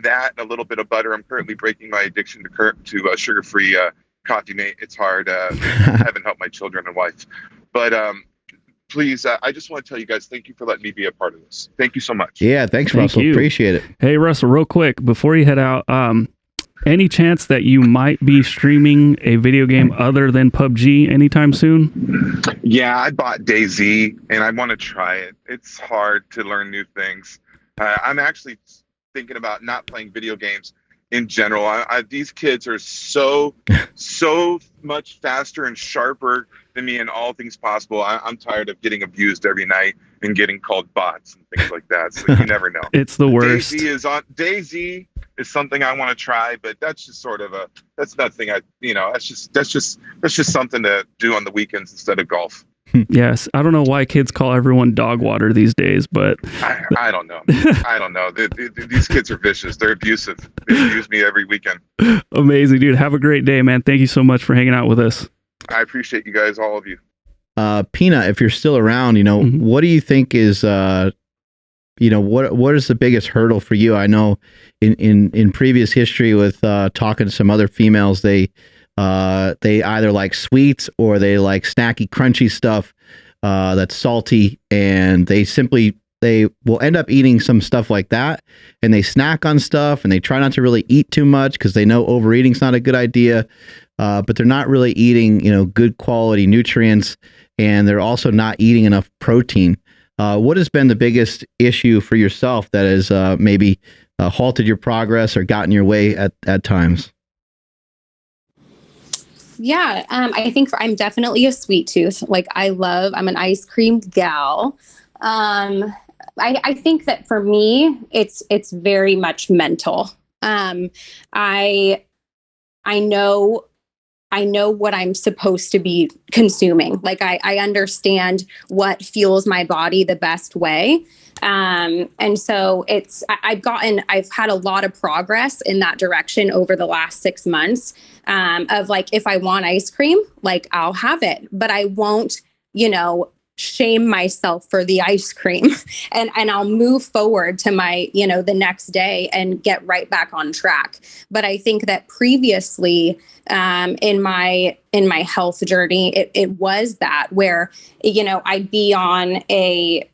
[SPEAKER 8] that and a little bit of butter. I'm currently breaking my addiction to sugar-free coffee, mate. It's hard. Haven't helped my children and wife, but please, I just want to tell you guys, thank you for letting me be a part of this. Thank you so much.
[SPEAKER 3] Yeah, thanks, Russell. Appreciate it.
[SPEAKER 2] Hey, Russell, real quick before you head out, any chance that you might be streaming a video game other than PUBG anytime soon?
[SPEAKER 8] Yeah, I bought DayZ and I want to try it. It's hard to learn new things. I'm actually thinking about not playing video games in general. These kids are so much faster and sharper than me in all things possible. I'm tired of getting abused every night and getting called bots and things like that. So you never know.
[SPEAKER 2] It's the worst.
[SPEAKER 8] DayZ is something I want to try, but that's just sort of that's nothing. That's just something to do on the weekends instead of golf.
[SPEAKER 2] Yes, I don't know why kids call everyone dog water these days, but
[SPEAKER 8] I don't know. I don't know. These kids are vicious. They're abusive. They abuse me every weekend.
[SPEAKER 2] Amazing, dude. Have a great day, man. Thank you so much for hanging out with us.
[SPEAKER 8] I appreciate you guys, all of you.
[SPEAKER 3] Peanut, if you're still around, what do you think is, what is the biggest hurdle for you? I know in previous history with talking to some other females, they either like sweets or they like snacky, crunchy stuff that's salty, and they will end up eating some stuff like that, and they snack on stuff, and they try not to really eat too much because they know overeating's not a good idea, but they're not really eating good quality nutrients, and they're also not eating enough protein. What has been the biggest issue for yourself that has maybe halted your progress or gotten your way at times?
[SPEAKER 11] Yeah, I think I'm definitely a sweet tooth. Like I'm an ice cream gal. I think that for me, it's very much mental. I know what I'm supposed to be consuming. Like I understand what fuels my body the best way. And so I've had a lot of progress in that direction over the last 6 months, of like, if I want ice cream, like I'll have it, but I won't, shame myself for the ice cream and I'll move forward to my, the next day and get right back on track. But I think that previously, in my health journey, it was that where, I'd be on a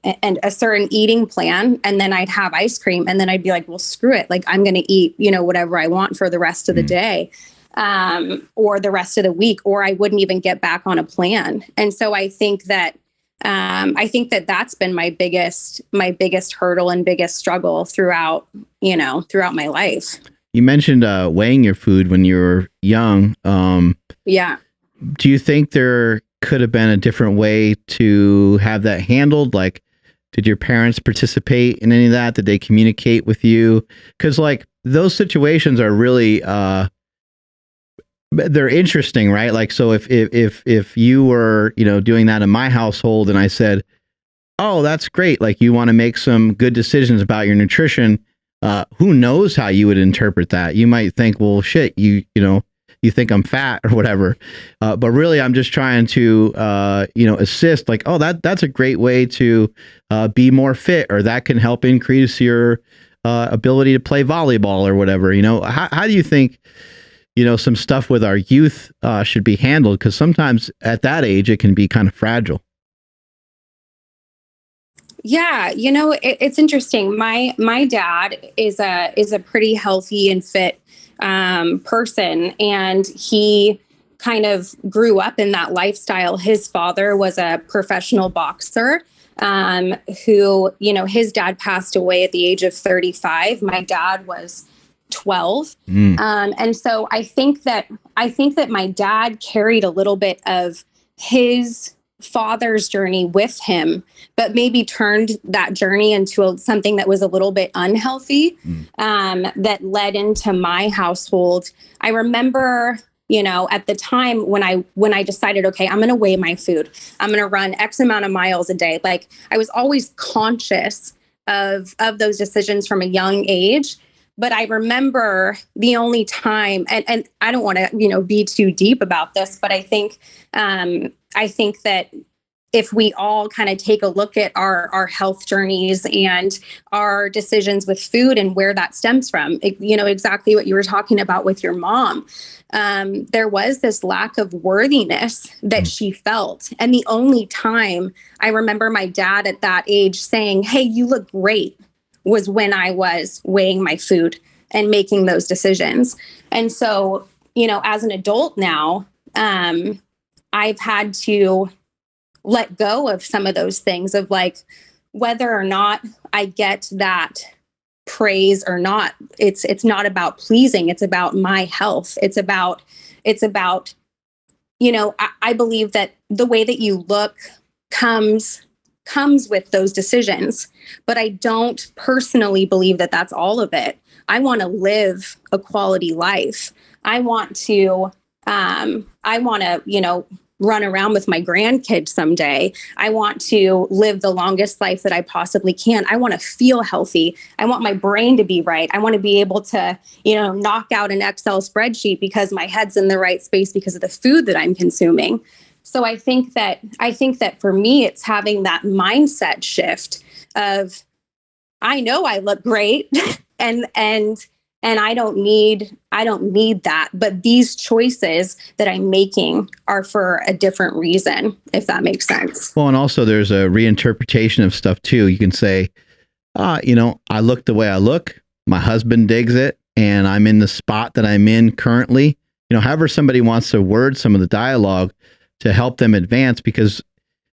[SPEAKER 11] certain eating plan, and then I'd have ice cream, and then I'd be like, well, screw it. Like I'm going to eat, whatever I want for the rest of the day, or the rest of the week, or I wouldn't even get back on a plan. And so I think that that's been my biggest hurdle and biggest struggle throughout my life.
[SPEAKER 3] You mentioned weighing your food when you were young.
[SPEAKER 11] Yeah.
[SPEAKER 3] Do you think there could have been a different way to have that handled? Like, did your parents participate in any of that? Did they communicate with you? Because like those situations are really they're interesting, right? Like, so if you were, doing that in my household and I said, oh, that's great. Like you want to make some good decisions about your nutrition. Who knows how you would interpret that? You might think, well, shit, you think I'm fat or whatever. But really I'm just trying to, assist, like, oh, that's a great way to be more fit, or that can help increase your ability to play volleyball or whatever. How do you think, some stuff with our youth should be handled? Because sometimes at that age, it can be kind of fragile.
[SPEAKER 11] Yeah, it's interesting. My dad is a pretty healthy and fit person, and he kind of grew up in that lifestyle. His father was a professional boxer, who, you know, his dad passed away at the age of 35. My dad was 12. And so I think that my dad carried a little bit of his father's journey with him, but maybe turned that journey into something that was a little bit unhealthy, that led into my household. I remember, you know, at the time when I decided, okay, I'm going to weigh my food, I'm going to run X amount of miles a day. Like, I was always conscious of those decisions from a young age. But I remember the only time, and I don't want to, you know, be too deep about this, but I think that if we all kind of take a look at our health journeys and our decisions with food and where that stems from, you know, exactly what you were talking about with your mom, there was this lack of worthiness that she felt. And the only time I remember my dad at that age saying, "Hey, you look great," was when I was weighing my food and making those decisions. And so, you know, as an adult now, I've had to let go of some of those things of, like, whether or not I get that praise or not. It's not about pleasing. It's about my health. It's about, you know, I believe that the way that you look comes with those decisions, but I don't personally believe that that's all of it. I want to live a quality life. I want to, you know, run around with my grandkids someday. I want to live the longest life that I possibly can. I want to feel healthy. I want my brain to be right. I want to be able to, you know, knock out an Excel spreadsheet because my head's in the right space because of the food that I'm consuming. So I think that for me, it's having that mindset shift of, I know I look great and I don't need that, but these choices that I'm making are for a different reason, if that makes sense.
[SPEAKER 3] Well, and also there's a reinterpretation of stuff too. You can say, you know, I look the way I look, my husband digs it, and I'm in the spot that I'm in currently. You know, however somebody wants to word some of the dialogue to help them advance, because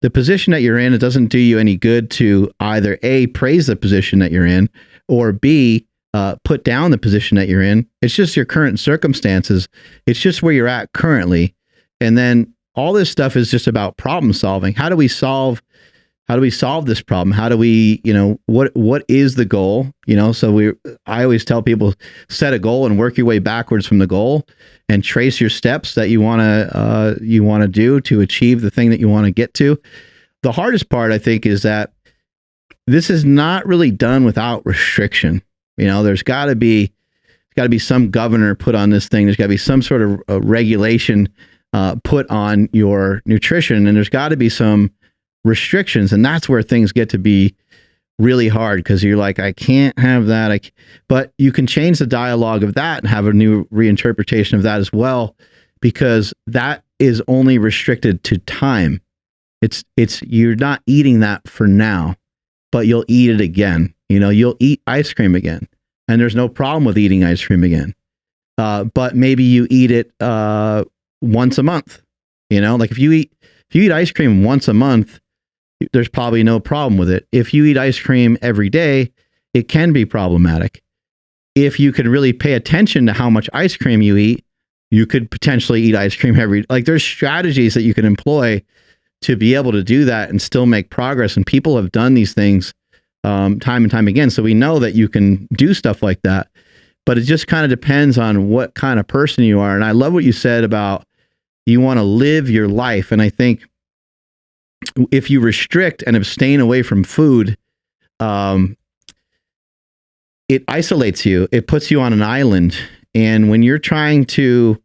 [SPEAKER 3] the position that you're in, it doesn't do you any good to either A, praise the position that you're in, or B, put down the position that you're in. It's just your current circumstances. It's just where you're at currently. And then all this stuff is just about problem solving. How do we solve this problem? How do we, you know, what is the goal? You know, so I always tell people, set a goal and work your way backwards from the goal and trace your steps that you want to do to achieve the thing that you want to get to. The hardest part, I think, is that this is not really done without restriction. You know, there's got to be some governor put on this thing. There's got to be some sort of regulation put on your nutrition, and there's got to be some restrictions. And that's where things get to be really hard, because you're like, I can't have that. But you can change the dialogue of that and have a new reinterpretation of that as well, because that is only restricted to time. It's you're not eating that for now, but you'll eat it again. You know, you'll eat ice cream again, and there's no problem with eating ice cream again. But maybe you eat it once a month. You know, like if you eat ice cream once a month, there's probably no problem with it. If you eat ice cream every day, it can be problematic. If you could really pay attention to how much ice cream you eat, you could potentially eat ice cream there's strategies that you can employ to be able to do that and still make progress. And people have done these things time and time again. So we know that you can do stuff like that, but it just kind of depends on what kind of person you are. And I love what you said about you want to live your life. And I think if you restrict and abstain away from food, it isolates you. It puts you on an island. And when you're trying to,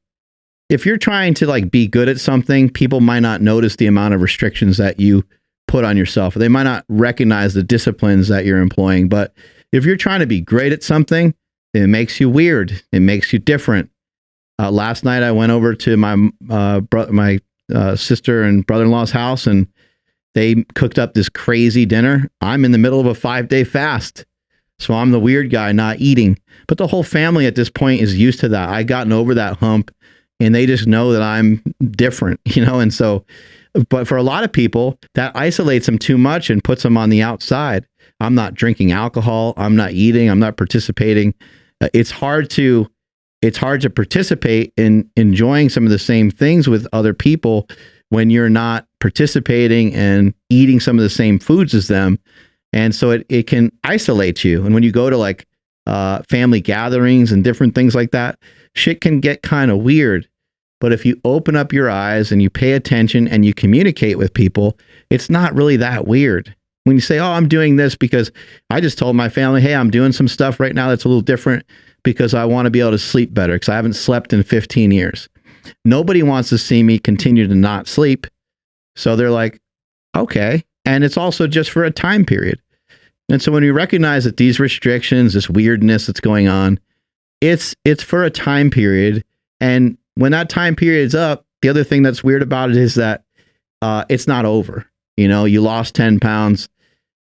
[SPEAKER 3] if you're trying to like be good at something, people might not notice the amount of restrictions that you put on yourself. They might not recognize the disciplines that you're employing. But if you're trying to be great at something, it makes you weird. It makes you different. Last night I went over to my sister and brother-in-law's house, and they cooked up this crazy dinner. I'm in the middle of a 5-day fast. So I'm the weird guy not eating. But the whole family at this point is used to that. I've gotten over that hump, and they just know that I'm different, and so, but for a lot of people that isolates them too much and puts them on the outside. I'm not drinking alcohol. I'm not eating. I'm not participating. It's hard to participate in enjoying some of the same things with other people when you're not participating and eating some of the same foods as them. And so it can isolate you. And when you go to like family gatherings and different things like that, shit can get kind of weird. But if you open up your eyes and you pay attention and you communicate with people, it's not really that weird. When you say, oh, I'm doing this because I just told my family, hey, I'm doing some stuff right now that's a little different because I want to be able to sleep better because I haven't slept in 15 years. Nobody wants to see me continue to not sleep. So they're like, okay. And it's also just for a time period. And so when you recognize that these restrictions, this weirdness that's going on, it's for a time period. And when that time period's up, the other thing that's weird about it is that it's not over. You lost 10 pounds.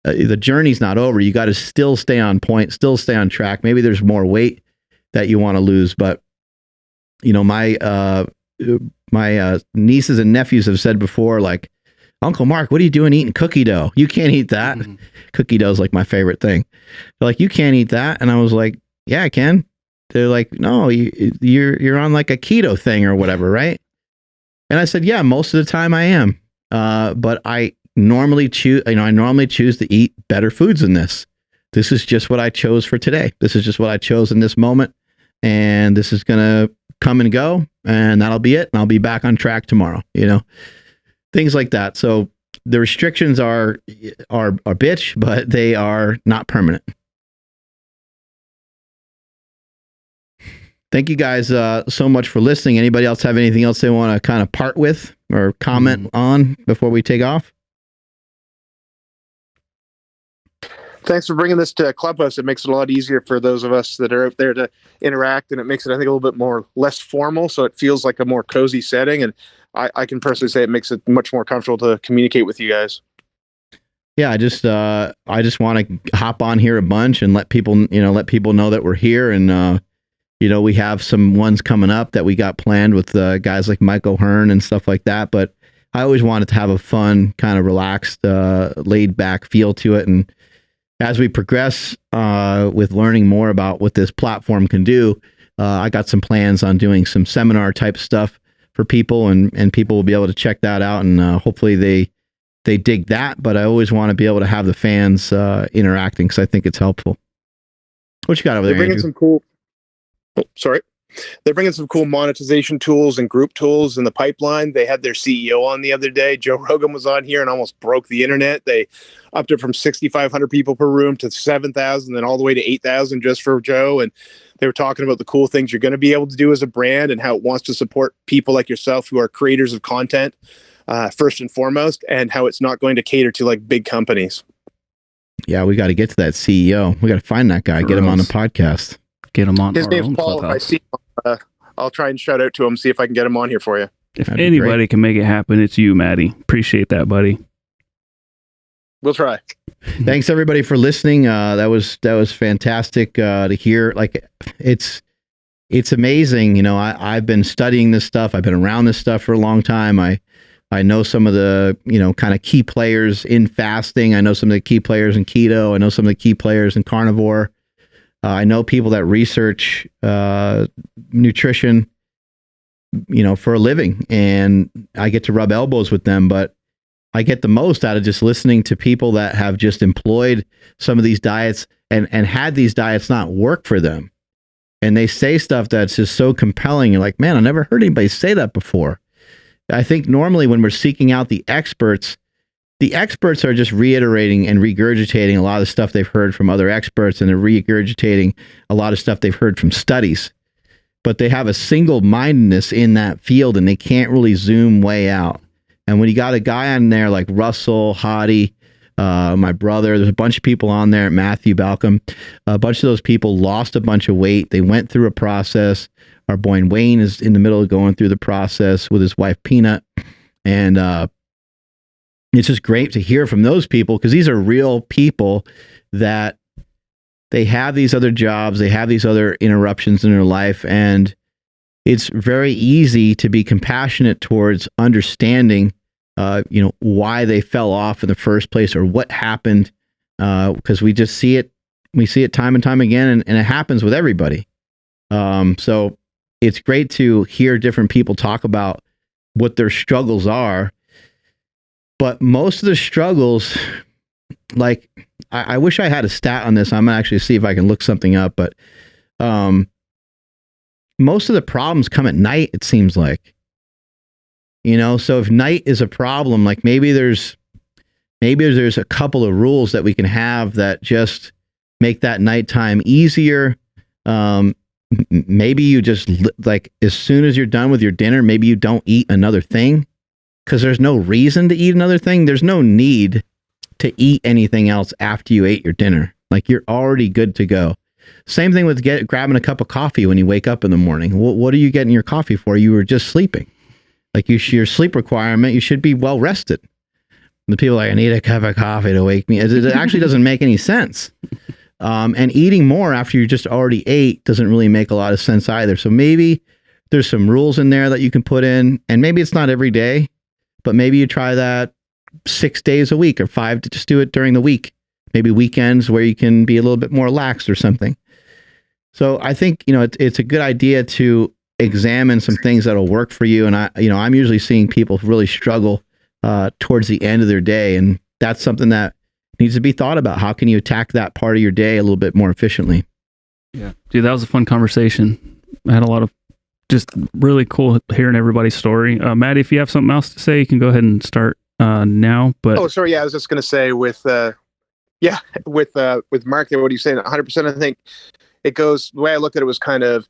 [SPEAKER 3] The journey's not over. You got to still stay on point, still stay on track. Maybe there's more weight that you want to lose, but my nieces and nephews have said before, like, Uncle Mark, what are you doing eating cookie dough? You can't eat that. Mm-hmm. Cookie dough is like my favorite thing. They're like, you can't eat that, and I was like, yeah, I can. They're like, no, you're on like a keto thing or whatever, right? And I said, yeah, most of the time I am, but I normally choose to eat better foods than this. This is just what I chose for today. This is just what I chose in this moment. And this is going to come and go, and that'll be it. And I'll be back on track tomorrow, things like that. So the restrictions are a bitch, but they are not permanent. Thank you guys so much for listening. Anybody else have anything else they want to kind of part with or comment on before we take off?
[SPEAKER 5] Thanks for bringing this to Clubhouse. It makes it a lot easier for those of us that are out there to interact, and it makes it, I think, a little bit more less formal, so it feels like a more cozy setting. And I can personally say it makes it much more comfortable to communicate with you guys.
[SPEAKER 3] Yeah, I just want to hop on here a bunch and let people know that we're here, and we have some ones coming up that we got planned with guys like Mike O'Hearn and stuff like that. But I always wanted to have a fun, kind of relaxed, laid back feel to it. And as we progress with learning more about what this platform can do, I got some plans on doing some seminar type stuff for people, and people will be able to check that out, and hopefully they dig that. But I always want to be able to have the fans interacting because I think it's helpful. What you got over there,
[SPEAKER 5] They're bringing
[SPEAKER 3] Andrew?
[SPEAKER 5] some cool. Oh, sorry. They're bringing some cool monetization tools and group tools in the pipeline. They had their CEO on the other day. Joe Rogan was on here and almost broke the internet. They upped it from 6,500 people per room to 7,000, then all the way to 8,000 just for Joe. And they were talking about the cool things you're going to be able to do as a brand and how it wants to support people like yourself who are creators of content, first and foremost, and how it's not going to cater to like big companies.
[SPEAKER 3] Yeah, we got to get to that CEO. We got to find that guy, get him on the podcast.
[SPEAKER 2] Get him on
[SPEAKER 5] His
[SPEAKER 2] our
[SPEAKER 5] name's
[SPEAKER 2] own
[SPEAKER 5] Paul.
[SPEAKER 2] Clubhouse.
[SPEAKER 5] If I see him, I'll try and shout out to him, see if I can get him on here for you.
[SPEAKER 2] If anybody can make it happen, it's you, Maddie. Appreciate that, buddy.
[SPEAKER 5] We'll try.
[SPEAKER 3] Thanks everybody for listening. That was fantastic to hear. Like it's amazing. I've been studying this stuff. I've been around this stuff for a long time. I know some of the, kind of key players in fasting. I know some of the key players in keto. I know some of the key players in carnivore. I know people that research nutrition, for a living, and I get to rub elbows with them, but I get the most out of just listening to people that have just employed some of these diets and had these diets not work for them. And they say stuff that's just so compelling. You're like, man, I never heard anybody say that before. I think normally when we're seeking out the experts are just reiterating and regurgitating a lot of stuff they've heard from other experts, and they're regurgitating a lot of stuff they've heard from studies. But they have a single-mindedness in that field, and they can't really zoom way out. And when you got a guy on there like Russell, Hadi, my brother, there's a bunch of people on there, Matthew Balcom, a bunch of those people lost a bunch of weight. They went through a process. Our boy Wayne is in the middle of going through the process with his wife Peanut. And it's just great to hear from those people, because these are real people that they have these other jobs, they have these other interruptions in their life, and it's very easy to be compassionate towards understanding, why they fell off in the first place or what happened, because we just see it. We see it time and time again, and it happens with everybody. So it's great to hear different people talk about what their struggles are. But most of the struggles, like, I wish I had a stat on this. I'm gonna actually see if I can look something up, but most of the problems come at night, it seems like. So if night is a problem, like maybe there's a couple of rules that we can have that just make that nighttime easier. Maybe you just, like, as soon as you're done with your dinner, maybe you don't eat another thing, because there's no reason to eat another thing. There's no need to eat anything else after you ate your dinner. Like, you're already good to go. Same thing with grabbing a cup of coffee when you wake up in the morning. What are you getting your coffee for? You were just sleeping. Like, your sleep requirement, you should be well rested. The people are like, I need a cup of coffee to wake me. It actually doesn't make any sense. And eating more after you just already ate doesn't really make a lot of sense either. So maybe there's some rules in there that you can put in, and maybe it's not every day, but maybe you try that 6 days a week or 5 to just do it during the week. Maybe weekends where you can be a little bit more relaxed or something. So I think, it's a good idea to examine some things that'll work for you. And I'm usually seeing people really struggle towards the end of their day. And that's something that needs to be thought about. How can you attack that part of your day a little bit more efficiently?
[SPEAKER 2] Yeah. Dude, that was a fun conversation. I had a lot of just really cool hearing everybody's story. Maddie, if you have something else to say, you can go ahead and start now. But
[SPEAKER 5] sorry. Yeah, I was just going to say with Mark there, what he's saying, 100%. I think it goes, the way I looked at it was kind of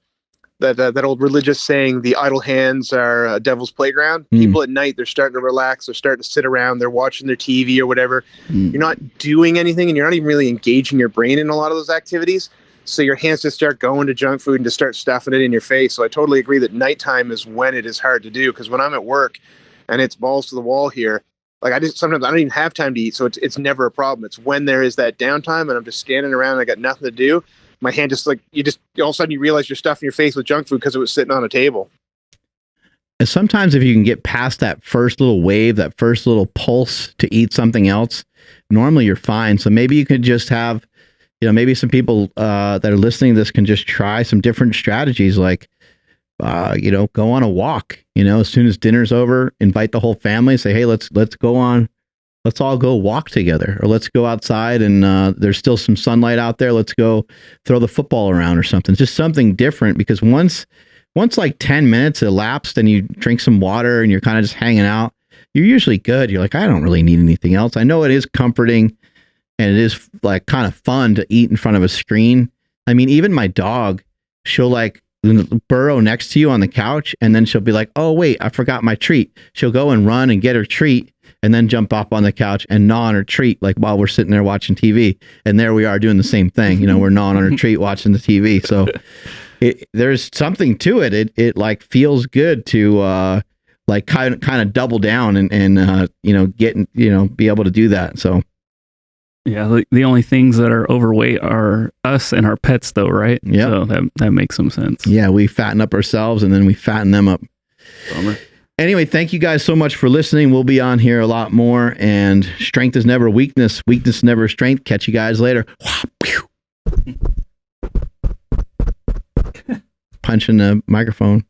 [SPEAKER 5] that old religious saying, the idle hands are a devil's playground. People at night, they're starting to relax. They're starting to sit around. They're watching their TV or whatever. You're not doing anything, and you're not even really engaging your brain in a lot of those activities. So your hands just start going to junk food and just start stuffing it in your face. So I totally agree that nighttime is when it is hard to do. Because when I'm at work and it's balls to the wall here, like sometimes I don't even have time to eat. So it's never a problem. It's when there is that downtime and I'm just standing around and I got nothing to do. My hand just, like, all of a sudden you realize you're stuffing your face with junk food because it was sitting on a table.
[SPEAKER 3] And sometimes if you can get past that first little wave, that first little pulse to eat something else, normally you're fine. So maybe you could just have, maybe some people that are listening to this can just try some different strategies, like, go on a walk, as soon as dinner's over, invite the whole family, say, hey, let's all go walk together, or let's go outside and there's still some sunlight out there. Let's go throw the football around or something, just something different. Because once like 10 minutes elapsed and you drink some water and you're kind of just hanging out, you're usually good. You're like, I don't really need anything else. I know it is comforting and it is, like, kind of fun to eat in front of a screen. I mean, even my dog, she'll, like, burrow next to you on the couch and then she'll be like, oh wait, I forgot my treat. She'll go and run and get her treat and then jump up on the couch and gnaw on her treat, like, while we're sitting there watching TV. And there we are doing the same thing. We're gnawing on her treat, watching the TV. So there's something to it. It like feels good to like kind of double down and be able to do that. So
[SPEAKER 2] yeah, the only things that are overweight are us and our pets, though, right?
[SPEAKER 3] Yeah,
[SPEAKER 2] so that makes some sense.
[SPEAKER 3] Yeah, we fatten up ourselves and then we fatten them up.
[SPEAKER 2] Bummer.
[SPEAKER 3] Anyway, thank you guys so much for listening. We'll be on here a lot more, and strength is never weakness. Weakness is never strength. Catch you guys later. Punching the microphone.